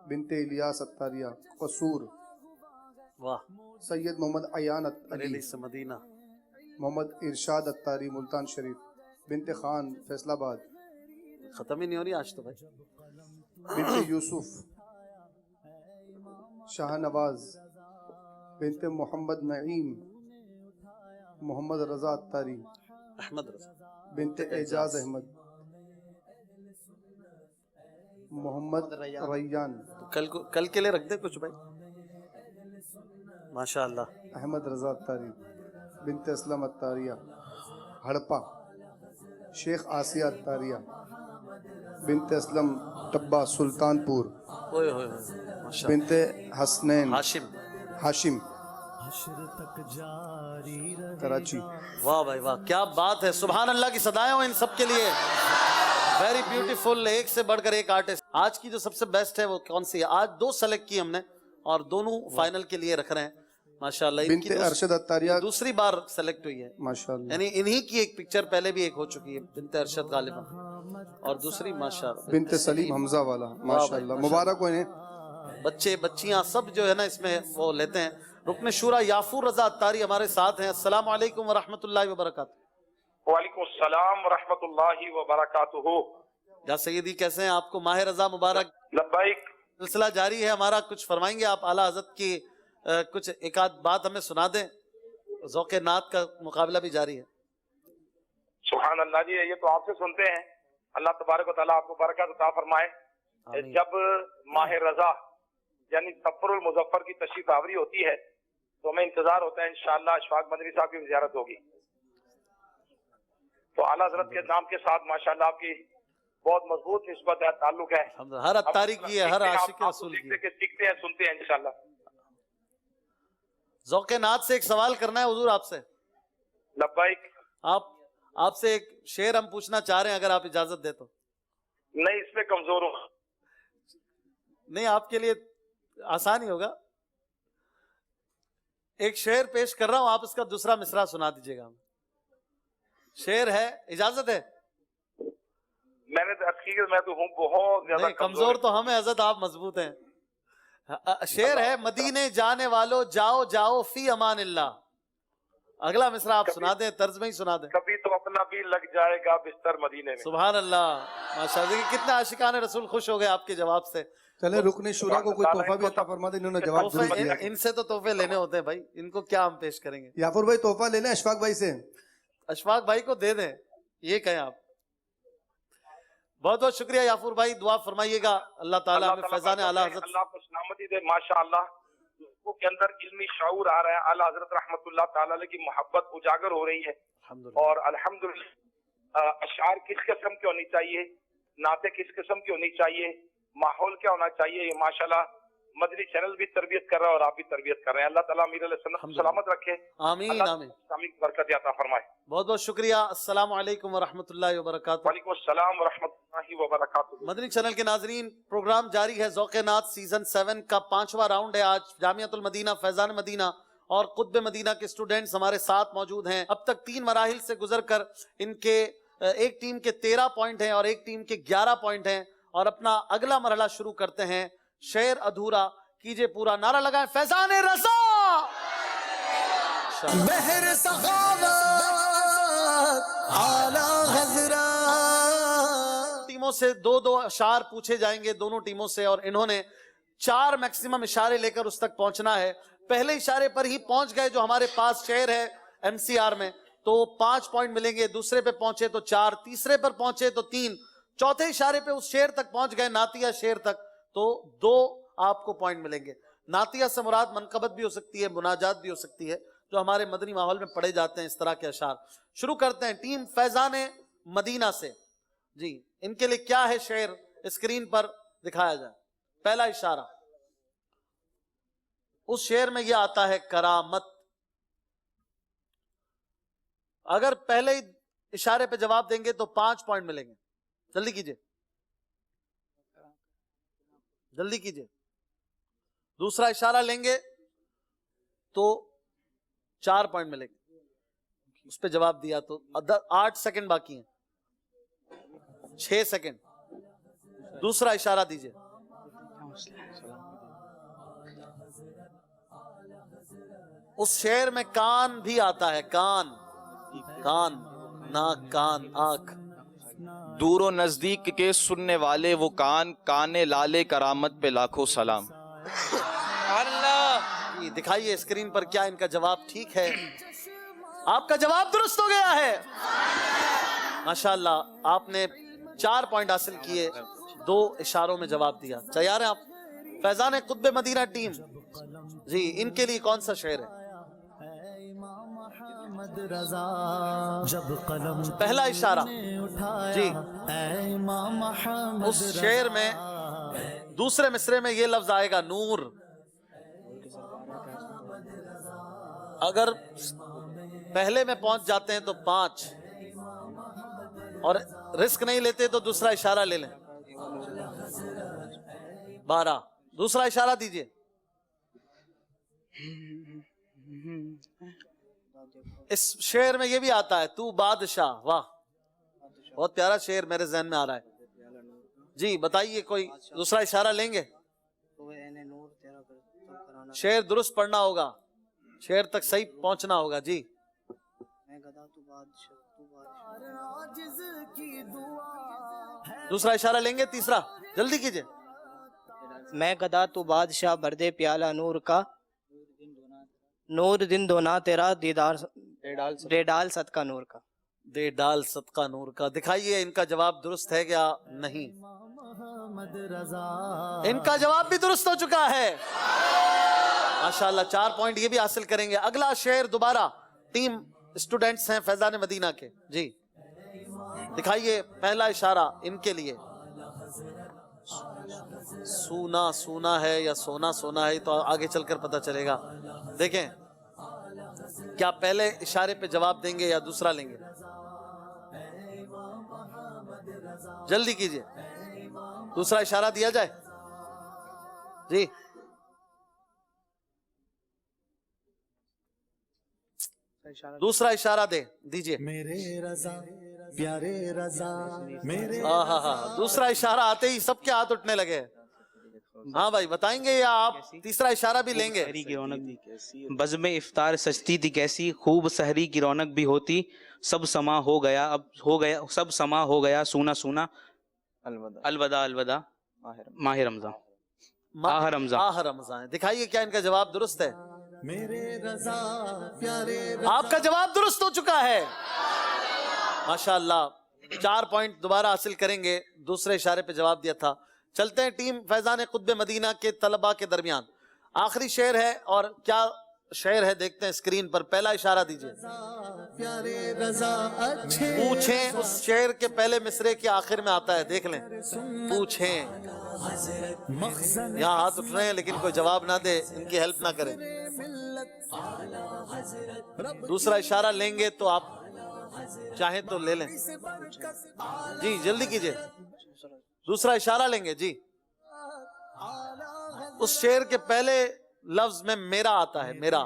بنت الیاس اتاریہ قصور. واہ. سید محمد عیان علی سے مدینہ. محمد ارشاد اتاری ملتان شریف. بنت خان فیصل آباد. ختم ہی نہیں ہو رہی آج تو بھائی. بنت یوسف شاہ نواز. بنت محمد نعیم. محمد رضا اتاری. احمد رضا. بنت اعجاز احمد. محمد ریان. کل کے لیے رکھ دے کچھ بھائی. ماشاءاللہ. احمد رضا اتاری. بنت اسلم اتاریہ ہڑپا. شیخ آسیہ اتاریہ. بنت اسلم ٹبا سلطان پور. بنت حسنین ہاشم کراچی. واہ بھائی واہ, کیا بات ہے. سبحان اللہ کی صدائیں ہوں ان سب کے لیے. Very beautiful. ایک سے بڑھ کر ایک آرٹسٹ. آج کی جو سب سے بیسٹ ہے وہ کون سی ہے؟ آج 2 سلیکٹ کی ہم نے اور دونوں فائنل کے لیے رکھ رہے ہیں. ماشاءاللہ. بنت ارشد اتاریہ دوسری بار سلیکٹ ہوئی ہے. ماشاءاللہ. یعنی انہی کی ایک پکچر پہلے بھی ایک ہو چکی ہے, بنت ارشد غالبا, اور دوسری ماشاءاللہ بنت سلیم حمزہ والا. ماشاءاللہ. مبارک ہو انہیں. بچے بچیاں سب جو ہے نا اس میں وہ لیتے ہیں. رکن شورا یافور رضا اتاری ہمارے ساتھ ہیں. السلام علیکم ورحمۃ اللہ وبرکاتہ. وعلیکم السلام ورحمۃ اللہ وبرکاتہ. یا سیدی کیسے ہیں؟ آپ کو ماہ رضا مبارک. لبیک. سلسلہ جاری ہے ہمارا. کچھ فرمائیں گے آپ؟ اعلیٰ حضرت کی کچھ ایک آدھ بات ہمیں سنا دیں. ذوق نعت کا مقابلہ بھی جاری ہے. سبحان اللہ جی. یہ تو آپ سے سنتے ہیں. اللہ تبارک و تعالیٰ آپ کو برکت عطا فرمائے. جب ماہ رضا یعنی سفر المظفر کی تشریف آوری ہوتی ہے تو ہمیں انتظار ہوتا ہے انشاءاللہ اشفاق مدنی صاحب کی زیارت ہوگی. تو اعلیٰ حضرت کے نام کے ساتھ ماشاءاللہ آپ کی بہت مضبوط نسبت ہے, تعلق ہے. ہر اتاری کی ہے, ہر عاشق رسول کی. سیکھتے ہیں, سنتے ہیں انشاءاللہ. ذوق نات سے ایک سوال کرنا ہے حضور آپ سے. لبیک. آپ سے ایک شعر ہم پوچھنا چاہ رہے ہیں اگر آپ اجازت دے تو. نہیں اس میں کمزور ہوں. نہیں آپ کے لیے آسان ہی ہوگا. ایک شعر پیش کر رہا ہوں, آپ اس کا دوسرا مصرع سنا دیجیے گا. شعر ہے, اجازت ہے؟ میں نے حقیقت میں تو ہوں بہت زیادہ کمزور تو ہم ہیں حضرت, آپ مضبوط ہیں. شعر ہے, مدینے جانے والو جاؤ جاؤ فی امان اللہ. اگلا مصرع آپ سنا دیں, طرز میں ہی سنا دیں. کبھی تو اپنا بھی لگ جائے گا بستر مدینے میں. سبحان اللہ, ماشاءاللہ. کتنے عاشقان رسول خوش ہو گئے آپ کے جواب سے. چلے رکن شورا کو کوئی تحفہ بھی عطا فرما دیں, انہوں نے جواب درست دیا. ان سے تو تحفے لینے ہوتے ہیں بھائی, ان کو کیا ہم پیش کریں گے. یافور بھائی تحفہ لے لیں اشفاق بھائی سے. اشفاق بھائی کو دے دیں, یہ کہیں آپ. بہت بہت شکریہ یافور بھائی, دعا فرمائیے گا اللہ تعالیٰ ہمیں فیضان اعلیٰ حضرت اللہ کو سلامتی دے. ماشاءاللہ لوگوں کے اندر علمی شعور آ رہا ہے. اعلیٰ حضرت رحمت اللہ تعالیٰ علیہ کی محبت اجاگر ہو رہی ہے. اور الحمدللہ اشعار کس قسم کی ہونی چاہیے, نعتیں کس قسم کی ہونی چاہیے, ماحول کیا ہونا چاہیے, یہ ماشاءاللہ مدنی چینل بھی تربیت کر رہا ہے اور آپ بھی تربیت کر رہے ہیں. اللہ تعالیٰ امیر علیہ السلام سلامت رکھے. آمین آمین. اسلامی برکت عطا فرمائے. بہت بہت شکریہ. السلام علیکم ورحمۃ اللہ وبرکاتہ. وعلیکم السلام ورحمۃ اللہ وبرکاتہ. مدنی چینل کے ناظرین, پروگرام جاری ہے. ذوق نات سیزن 7 کا 5واں راؤنڈ ہے. آج جامعۃ المدینہ, فیضان مدینہ اور قطب مدینہ کے اسٹوڈنٹس ہمارے ساتھ موجود ہیں. اب تک 3 مراحل سے گزر کر ان کے ایک ٹیم کے 13 پوائنٹ ہیں اور ایک ٹیم کے 11 پوائنٹ ہیں, اور اپنا اگلا مرحلہ شروع کرتے ہیں. شعر ادھورا کیجئے پورا, نعرہ لگائیں فیضان رضا. بحر سخاوت اعلی حضرت. ٹیموں سے 2-2 اشعار پوچھے جائیں گے دونوں ٹیموں سے, اور انہوں نے 4 میکسیمم اشارے لے کر اس تک پہنچنا ہے. پہلے اشارے پر ہی پہنچ گئے جو ہمارے پاس شعر ہے ایم سی آر میں تو 5 پوائنٹ ملیں گے. دوسرے پہ پہنچے تو 4, تیسرے پر پہنچے تو 3, چوتھے اشارے پہ اس شعر تک پہنچ گئے, نعتیہ شعر تک, تو 2 آپ کو پوائنٹ ملیں گے. نعتیہ سے مراد منقبت بھی ہو سکتی ہے, مناجات بھی ہو سکتی ہے, جو ہمارے مدنی ماحول میں پڑھے جاتے ہیں اس طرح کے اشعار. شروع کرتے ہیں ٹیم فیضان مدینہ سے. جی ان کے لیے کیا ہے شعر, اسکرین پر دکھایا جائے. پہلا اشارہ, اس شعر میں یہ آتا ہے کرامت. اگر پہلے ہی اشارے پہ جواب دیں گے تو 5 پوائنٹ ملیں گے. جلدی کیجئے, جلدی کیجئے. دوسرا اشارہ لیں گے تو 4 پوائنٹ ملیں گے. اس پہ جواب دیا تو 8 سیکنڈ باقی ہیں, 6 سیکنڈ. دوسرا اشارہ دیجئے. اس شعر میں کان بھی آتا ہے, کان, کان, ناک, کان, آنکھ. دور و نزدیک کے سننے والے وہ کان, کانے لالے کرامت پہ لاکھوں سلام. اللہ دکھائیے اسکرین پر کیا ان کا جواب ٹھیک ہے. آپ کا جواب درست ہو گیا ہے. ماشاءاللہ آپ نے 4 پوائنٹ حاصل کیے, 2 اشاروں میں جواب دیا. تیار ہیں آپ؟ فیضان قطب مدینہ ٹیم, جی ان کے لیے کون سا شعر ہے؟ پہلا اشارہ جی, اس شعر میں دوسرے مصرے میں یہ لفظ آئے گا نور. اگر پہلے میں پہنچ جاتے ہیں تو 5, اور رسک نہیں لیتے تو دوسرا اشارہ لے لیں. 12. دوسرا اشارہ دیجئے. اس شعر میں یہ بھی آتا ہے تو بادشاہ. واہ بہت پیارا شعر میرے ذہن میں آ رہا ہے. جی بتائیے, کوئی دوسرا اشارہ لیں گے؟ شعر درست پڑھنا ہوگا, شعر تک صحیح پہنچنا ہوگا. جی دوسرا اشارہ لیں گے, تیسرا جلدی کیجئے. میں گدا تو بادشاہ بردے پیالہ نور کا, نور دن دونا تیرا دیدار, دے ڈال صدقہ نور کا. دے ڈال صدقہ نور کا. دکھائیے ان کا جواب درست ہے یا نہیں. ان کا جواب بھی درست ہو چکا ہے. ماشاءاللہ 4 پوائنٹ یہ بھی حاصل کریں گے. اگلا شعر دوبارہ ٹیم اسٹوڈنٹس ہیں فیضان مدینہ کے. جی دکھائیے پہلا اشارہ ان کے لیے. سونا سونا ہے یا سونا سونا ہے تو آگے چل کر پتہ چلے گا. دیکھیں کیا پہلے اشارے پہ جواب دیں گے یا دوسرا لیں گے؟ جلدی کیجئے، دوسرا اشارہ دیا جائے جی۔ دوسرا اشارہ دے دیجئے۔ میرے رضا پیارے رضا میرے دوسرا اشارہ آتے ہی سب کے ہاتھ اٹھنے لگے۔ ہاں بھائی بتائیں گے یا آپ تیسرا اشارہ بھی لیں گے؟ بزم افطار سجتی تھی کیسی، خوب سحری کی رونق بھی ہوتی، سب سما ہو گیا، اب ہو گیا سب سما ہو گیا، سونا سونا الوداع الوداع ماہ رمضان آہ رمضان۔ آہ رمضان۔ دکھائیے کیا ان کا جواب درست ہے؟ میرے رضا پیارے آپ کا جواب درست ہو چکا ہے، ماشاءاللہ۔ 4 پوائنٹ دوبارہ حاصل کریں گے، دوسرے اشارے پہ جواب دیا تھا۔ چلتے ہیں ٹیم فیضان قطب مدینہ کے طلباء کے درمیان۔ آخری شعر ہے، اور کیا شعر ہے دیکھتے ہیں اسکرین پر۔ پہلا اشارہ دیجئے، پیارے رضا اچھے پوچھیں۔ اس شعر کے پہلے مصرے کے آخر میں آتا ہے، دیکھ لیں۔ پوچھیں، یہاں ہاتھ اٹھ رہے ہیں لیکن کوئی جواب نہ دے، ان کی ہیلپ نہ کریں۔ دوسرا اشارہ لیں گے تو آپ چاہیں تو لے لیں جی، جلدی کیجئے۔ دوسرا اشارہ لیں گے جی۔ اس شعر کے پہلے لفظ میں میرا آتا ہے، میرا۔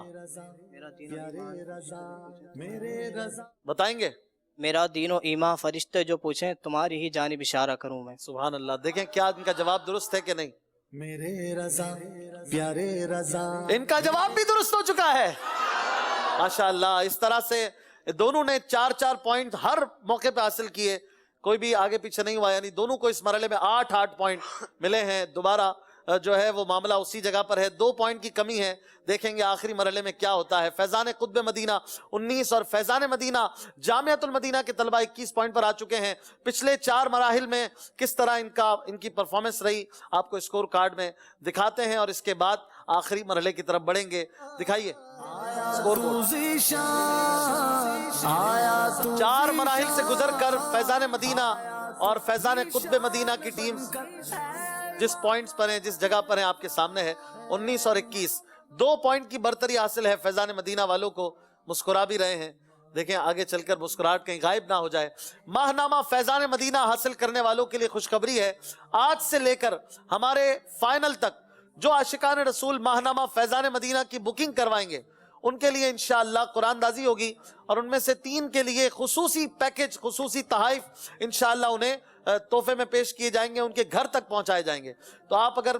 بتائیں گے؟ میرا دین و ایمان فرشتے جو پوچھیں تمہاری ہی جانب اشارہ کروں میں۔ سبحان اللہ۔ دیکھیں کیا ان کا جواب درست ہے کہ نہیں؟ میرے رضا پیارے رضا، ان کا جواب بھی درست ہو چکا ہے، ماشاءاللہ۔ اس طرح سے دونوں نے 4 پوائنٹ ہر موقع پہ حاصل کیے، کوئی بھی آگے پیچھے نہیں ہوا، یعنی دونوں کو اس مرحلے میں 8 پوائنٹ ملے ہیں۔ دوبارہ جو ہے وہ معاملہ اسی جگہ پر ہے، 2 پوائنٹ کی کمی ہے۔ دیکھیں گے آخری مرحلے میں کیا ہوتا ہے۔ فیضان قطب مدینہ 19 اور فیضان مدینہ جامعۃ المدینہ کے طلبہ 21 پوائنٹ پر آ چکے ہیں۔ پچھلے 4 مراحل میں کس طرح ان کی پرفارمنس رہی آپ کو اسکور کارڈ میں دکھاتے ہیں، اور اس کے بعد آخری مرحلے کی طرف بڑھیں گے۔ دکھائیے اسکور بورڈ۔ 4 مراحل سے گزر کر فیضان مدینہ اور فیضان قطب مدینہ کی ٹیم جس پوائنٹس پر ہیں، جس جگہ پر ہیں آپ کے سامنے ہے 19 اور 21۔ 2 پوائنٹ کی برتری حاصل ہے فیضان مدینہ والوں کو، مسکرا بھی رہے ہیں۔ دیکھیں آگے چل کر مسکراہٹ کہیں غائب نہ ہو جائے۔ ماہنامہ فیضان مدینہ حاصل کرنے والوں کے لیے خوشخبری ہے، آج سے لے کر ہمارے فائنل تک جو عاشقان رسول ماہنامہ فیضان مدینہ کی بکنگ کروائیں گے ان کے لیے انشاءاللہ قرآن دازی ہوگی، اور ان میں سے 3 کے لیے خصوصی پیکج، خصوصی تحائف انشاءاللہ انہیں تحفے میں پیش کیے جائیں گے، ان کے گھر تک پہنچائے جائیں گے۔ تو آپ اگر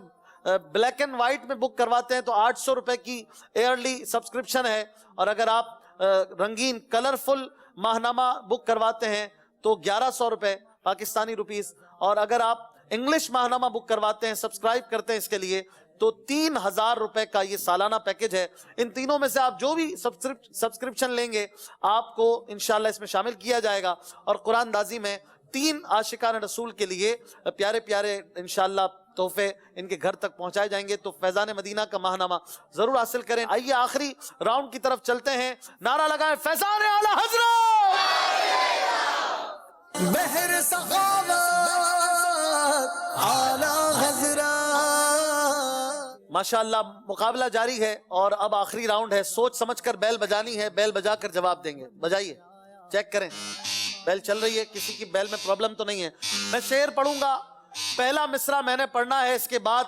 بلیک اینڈ وائٹ میں بک کرواتے ہیں تو 800 روپے کی ایئرلی سبسکرپشن ہے، اور اگر آپ رنگین کلرفل ماہنامہ بک کرواتے ہیں تو 1100 روپے پاکستانی روپیز، اور اگر آپ انگلش ماہنامہ بک کرواتے ہیں، سبسکرائب کرتے ہیں اس کے لیے، تو 3000 روپے کا یہ سالانہ پیکج ہے۔ ان تینوں میں سے آپ جو بھی سبسکرپشن لیں گے آپ کو انشاءاللہ اس میں شامل کیا جائے گا، اور قرآن دازی میں 3 عاشقان رسول کے لیے پیارے پیارے انشاءاللہ تحفے ان کے گھر تک پہنچائے جائیں گے۔ تو فیضان مدینہ کا ماہنامہ ضرور حاصل کریں۔ آئیے آخری راؤنڈ کی طرف چلتے ہیں، نعرہ لگائیں فیضان اعلی حضرت، بحر سخاوت اعلی حضرت۔ ماشاءاللہ مقابلہ جاری ہے، اور اب آخری راؤنڈ ہے۔ سوچ سمجھ کر بیل بجانی ہے، بیل بجا کر جواب دیں گے۔ بجائیے، چیک کریں بیل چل رہی ہے، کسی کی بیل میں پرابلم تو نہیں ہے۔ میں شعر پڑھوں گا، پہلا مصرع میں نے پڑھنا ہے، اس کے بعد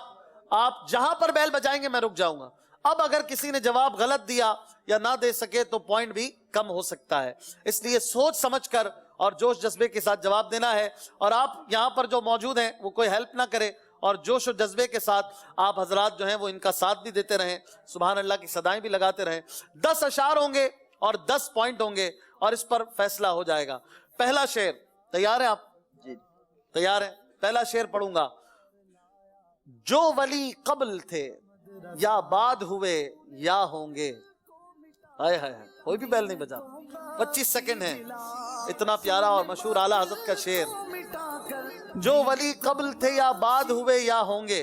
آپ جہاں پر بیل بجائیں گے میں رک جاؤں گا۔ اب اگر کسی نے جواب غلط دیا یا نہ دے سکے تو پوائنٹ بھی کم ہو سکتا ہے، اس لیے سوچ سمجھ کر اور جوش جذبے کے ساتھ جواب دینا ہے۔ اور آپ یہاں پر جو موجود ہیں وہ کوئی ہیلپ نہ کرے، اور جوش و جذبے کے ساتھ آپ حضرات جو ہیں وہ ان کا ساتھ بھی دیتے رہیں، سبحان اللہ کی صدائیں بھی لگاتے رہیں۔ 10 اشعار ہوں گے اور 10 پوائنٹ ہوں گے، اور اس پر فیصلہ ہو جائے گا۔ پہلا شعر، تیار ہیں آپ؟ جی تیار ہیں؟ پہلا شعر پڑھوں گا۔ جو ولی قبل تھے یا بعد ہوئے یا ہوں گے، ہائے ہائے ہائے، کوئی بھی بیل نہیں بجا۔ 25 سیکنڈ ہیں، اتنا پیارا اور مشہور اعلیٰ حضرت کا شعر۔ جو ولی قبل تھے یا بعد ہوئے یا ہوں گے،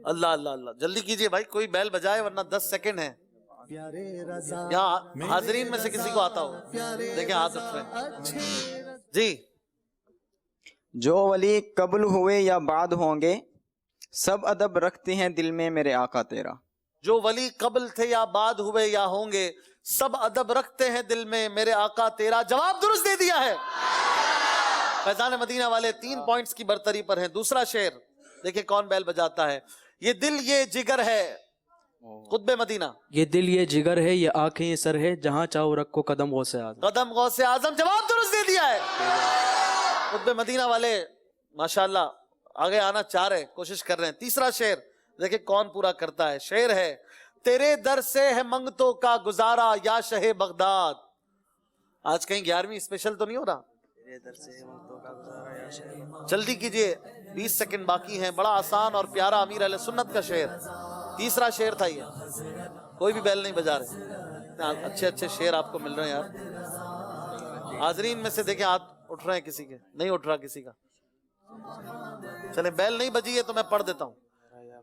اللہ اللہ اللہ، جلدی کیجئے بھائی، کوئی بیل بجائے ورنہ 10 سیکنڈ ہیں۔ یہاں حاضرین میں سے کسی کو آتا ہو، دیکھیں ہاتھ اٹھ رہے ہیں جی۔ جو ولی قبل ہوئے یا بعد ہوں گے، سب ادب رکھتے ہیں دل میں میرے آقا تیرا۔ جو ولی قبل تھے یا بعد ہوئے یا ہوں گے سب ادب رکھتے ہیں دل میں میرے آقا تیرا. جواب درست دے دیا ہے. فیضان مدینہ والے 3 پوائنٹس کی برتری پر ہیں. دوسرا شعر دیکھیں کون بیل بجاتا ہے. یہ دل یہ جگر ہے قطب مدینہ. یہ دل یہ جگر ہے، یہ آنکھیں یہ سر ہے، جہاں چاہو رکھو قدم غوث اعظم. قدم غوث اعظم. جواب درست دے دیا ہے. قطب مدینہ والے ماشاءاللہ آگے آنا چاہ رہے، کوشش کر رہے ہیں. تیسرا شعر دیکھیں کون پورا کرتا ہے. شعر ہے تیرے در سے ہے منگتوں کا گزارا یا شہ بغداد. آج کہیں 11ویں اسپیشل تو نہیں ہو رہا؟ جلدی کیجئے 20 سیکنڈ باقی ہیں. بڑا آسان اور پیارا امیر اہل سنت کا شعر. تیسرا شعر تھا یہ. کوئی بھی بیل نہیں بجا رہے. اچھے اچھے شعر آپ کو مل رہے ہیں یار. حاضرین میں سے دیکھیں ہاتھ اٹھ رہے ہیں، کسی کے نہیں اٹھ رہا کسی کا. چلیں بیل نہیں بجی ہے تو میں پڑھ دیتا ہوں.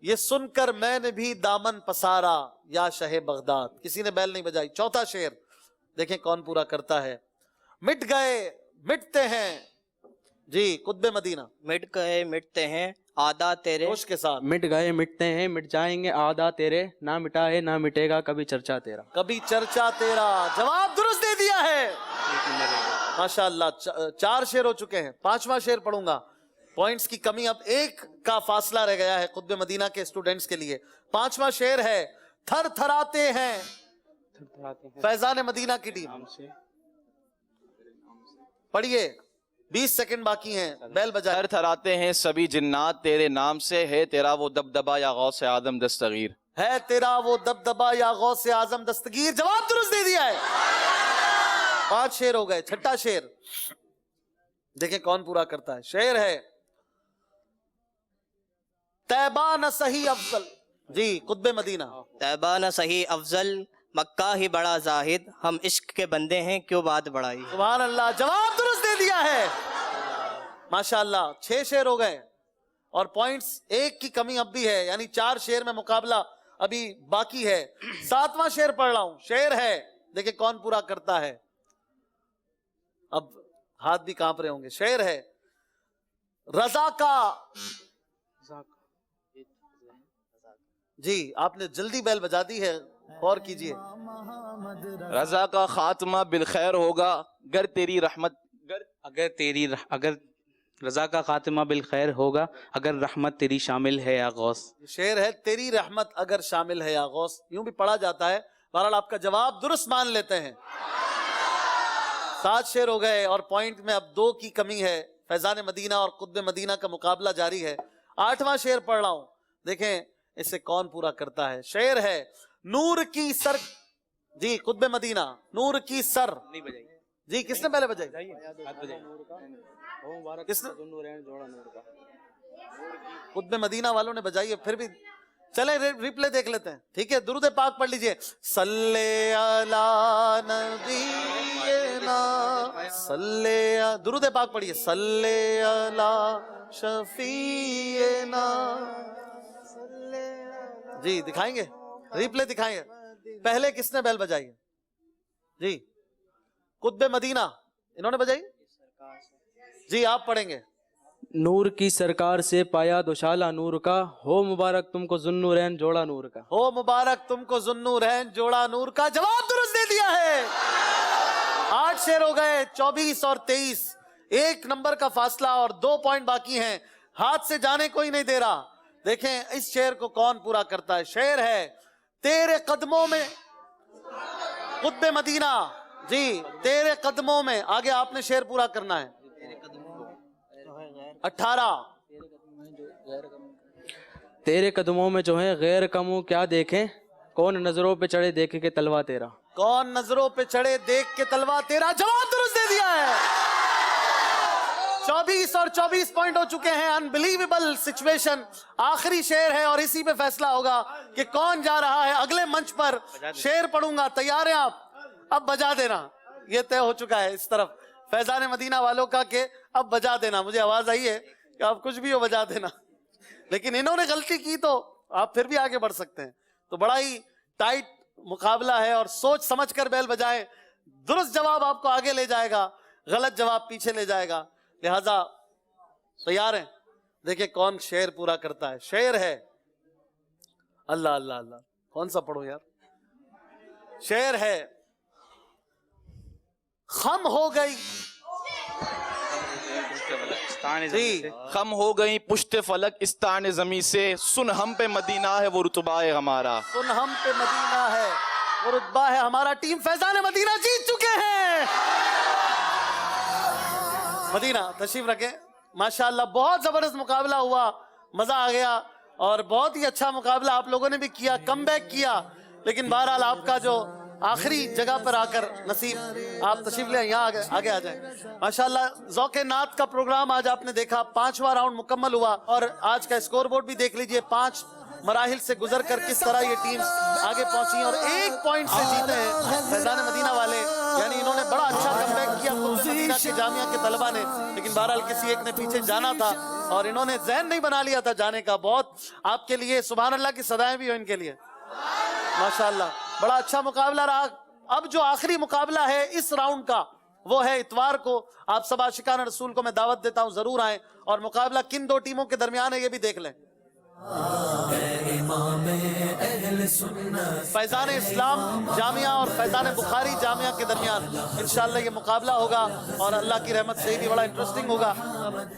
یہ سن کر میں نے بھی دامن پسارا یا شہ بغداد. کسی نے بیل نہیں بجائی. چوتھا شعر دیکھیں کون پورا کرتا ہے. مٹ گئے مٹتے ہیں جی قطب مدینہ. مٹ گئے مٹتے ہیں آدھا تیرے. جوش کے ساتھ. مٹ گئے مٹتے ہیں مٹ جائیں گے آدھا تیرے، نہ مٹا ہے نہ مٹے گا کبھی چرچا تیرا. کبھی چرچا تیرا. جواب درست دے دیا ہے. ماشاءاللہ 4 شعر ہو چکے ہیں. 5واں شعر پڑھوں گا. پوائنٹس کی کمی اب 1 کا فاصلہ رہ گیا ہے قطب مدینہ کے اسٹوڈنٹس کے لیے. 5واں شعر ہے تھر تھراتے ہیں فیضان مدینہ کی ٹیم. پڑھیے 20 سیکنڈ باقی ہیں. بیل بجائے. تھر تھراتے ہیں سبھی جنات تیرے نام سے، ہے تیرا وہ دبدبا یا غوث اعظم دستگیر. ہے تیرا وہ دبدبا یا غوث اعظم دستگیر. جواب درست دے دیا ہے. 5 شعر ہو گئے. 6واں شعر دیکھیں کون پورا کرتا ہے. شعر ہے طیبہ نہ صحیح افضل جی قطب مدینہ. طیبہ نہ صحیح افضل مکہ ہی بڑا زاہد، ہم عشق کے بندے ہیں کیوں بات بڑھائی. سبحان اللہ. جواب درست دے دیا ہے. ماشاءاللہ 6 شعر ہو گئے اور پوائنٹس 1 کی کمی اب بھی ہے، یعنی 4 شعر میں مقابلہ ابھی باقی ہے. 7واں شعر پڑھ رہا ہوں. شعر ہے دیکھیں کون پورا کرتا ہے. اب ہاتھ بھی کانپ رہے ہوں گے. شعر ہے رضا کا جی آپ نے جلدی بیل بجا دی ہے، غور کیجئے. رضا کا خاتمہ بالخیر ہوگا گر تیری رحمت. اگر رضا کا خاتمہ بالخیر ہوگا اگر رحمت تیری شامل ہے یا غوث. شعر ہے تیری رحمت اگر شامل ہے یا غوث. یوں بھی پڑھا جاتا ہے. بہرحال آپ کا جواب درست مان لیتے ہیں. 7 شعر ہو گئے اور پوائنٹ میں اب 2 کی کمی ہے. فیضان مدینہ اور قطب مدینہ کا مقابلہ جاری ہے. 8واں شعر پڑھ رہا ہوں. دیکھیں اسے کون پورا کرتا ہے. شعر ہے نور کی سر جی قطب مدینہ. نور کی سر جی کس نے پہلے بجائی؟ کس نے؟ قطب مدینہ والوں نے بجائی ہے. پھر بھی چلیں ریپلے دیکھ لیتے ہیں. ٹھیک ہے درود پاک پڑھ لیجئے. صلی علی نبینا صلی درود پاک پڑھیے. صلی علی شفیعنا جی دکھائیں گے ریپلے دکھائیں گے. پہلے کس نے بیل بجائی ہے جی؟ قطب مدینہ انہوں نے بجائی جی. آپ پڑھیں گے. نور کی سرکار سے پایا دوشالہ نور کا، ہو مبارک تم کو ذوالنورین جوڑا نور کا. ہو مبارک تم کو ذوالنورین جوڑا نور کا. جواب درست دے دیا ہے. 8 شعر ہو گئے. 24 اور 23 1 نمبر کا فاصلہ اور 2 پوائنٹ باقی ہیں. ہاتھ سے جانے کوئی نہیں دے رہا. دیکھیں اس شعر کو کون پورا کرتا ہے. شعر ہے تیرے قدموں میں قطب مدینہ جی تیرے قدموں میں. آگے آپ نے شعر پورا کرنا ہے. 18 تیرے قدموں میں جو ہے غیر کموں کیا دیکھیں، کون نظروں پہ چڑھے دیکھ کے تلوا تیرا. کون نظروں پہ چڑھے دیکھ کے تلوا تیرا. جواب درست دے دیا ہے. 24 اور 24 پوائنٹ ہو چکے ہیں. Unbelievable situation. آخری شعر ہے اور اسی پہ فیصلہ ہوگا کہ کون جا رہا ہے اگلے منچ پر. شعر پڑھوں گا. تیار ہیں آپ؟ اب بجا دینا. یہ طے ہو چکا ہے اس طرف فیضان مدینہ والوں کا کہ اب بجا دینا. مجھے آواز آئی ہے کہ آپ کچھ بھی ہو بجا دینا، لیکن انہوں نے غلطی کی تو آپ پھر بھی آگے بڑھ سکتے ہیں. تو بڑا ہی ٹائٹ مقابلہ ہے اور سوچ سمجھ کر بیل بجائیں. درست جواب آپ کو آگے لے جائے گا، غلط جواب پیچھے لے جائے گا. لہذا تیار ہیں؟ دیکھیں کون شعر پورا کرتا ہے. شعر ہے اللہ اللہ اللہ کون سا پڑھو یار؟ شعر ہے، خم ہو گئی جی، خم ہو گئی پشت فلک استان زمیں سے، سن ہم پہ مدینہ ہے وہ رتبہ ہے ہمارا، سن ہم پہ مدینہ ہے وہ رتبہ ہے ہمارا. ٹیم فیضان مدینہ جیت چکے ہیں. مدینہ تشریف رکھیں. ماشاءاللہ بہت زبردست مقابلہ ہوا، مزہ آ گیا اور بہت ہی اچھا مقابلہ آپ لوگوں نے بھی کیا، کم بیک کیا. لیکن بہرحال آپ کا جو آخری جگہ پر آ کر نصیب، آپ تشریف لیں یہاں آگے آ جائیں. ماشاءاللہ ذوق نعت کا پروگرام آج آپ نے دیکھا، 5واں راؤنڈ مکمل ہوا اور آج کا اسکور بورڈ بھی دیکھ لیجئے. 5 مراحل سے گزر کر کس طرح یہ ٹیمز آگے پہنچی اور 1 پوائنٹ سے جیتے ہیں فیضان مدینہ والے. یعنی انہوں نے بڑا اچھا کم بیک کیا خود مدینہ کے جامعہ کے طلبہ نے، لیکن بہرحال کسی ایک نے پیچھے جانا تھا اور انہوں نے ذہن نہیں بنا لیا تھا جانے کا. بہت آپ کے لیے سبحان اللہ کی صدائیں بھی ہو ان کے لیے. ماشاءاللہ بڑا اچھا مقابلہ رہا. اب جو آخری مقابلہ ہے اس راؤنڈ کا وہ ہے اتوار کو. آپ سب عاشقان رسول کو میں دعوت دیتا ہوں ضرور آئیں، اور مقابلہ کن 2 ٹیموں کے درمیان ہے یہ بھی دیکھ لیں. فیضان اسلام جامعہ اور فیضان بخاری جامعہ کے درمیان انشاءاللہ یہ مقابلہ ہوگا اور اللہ کی رحمت سے یہ بھی بڑا انٹرسٹنگ ہوگا.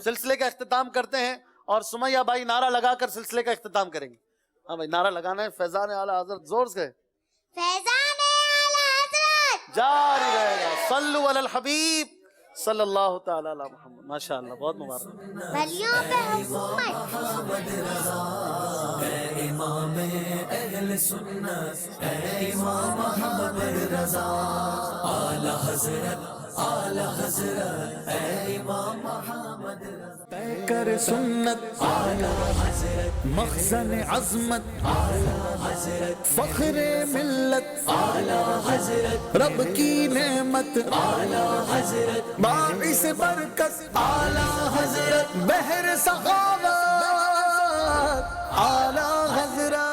سلسلے کا اختتام کرتے ہیں اور سمیہ بھائی نعرہ لگا کر سلسلے کا اختتام کریں گے. ہاں بھائی نعرہ لگانا ہے. فیضان اعلیٰ حضرت زور سے فیضان اعلیٰ حضرت جاری رہے گا. صلو علی الحبیب صلی اللہ تعالی علی محمد. ماشاءاللہ بہت مبارک. ولیوں پہ حکومت امام اہل سنت اے امام محمد رضا، اعلی حضرت اعلی حضرت اے امام محمد رضا، پیکر سنت اعلی حضرت، مخزن عظمت اعلی حضرت، فخر ملت اعلی حضرت، رب کی نعمت اعلی حضرت، باعث برکت اعلی حضرت، بحر سخاوت اعلی حضرت.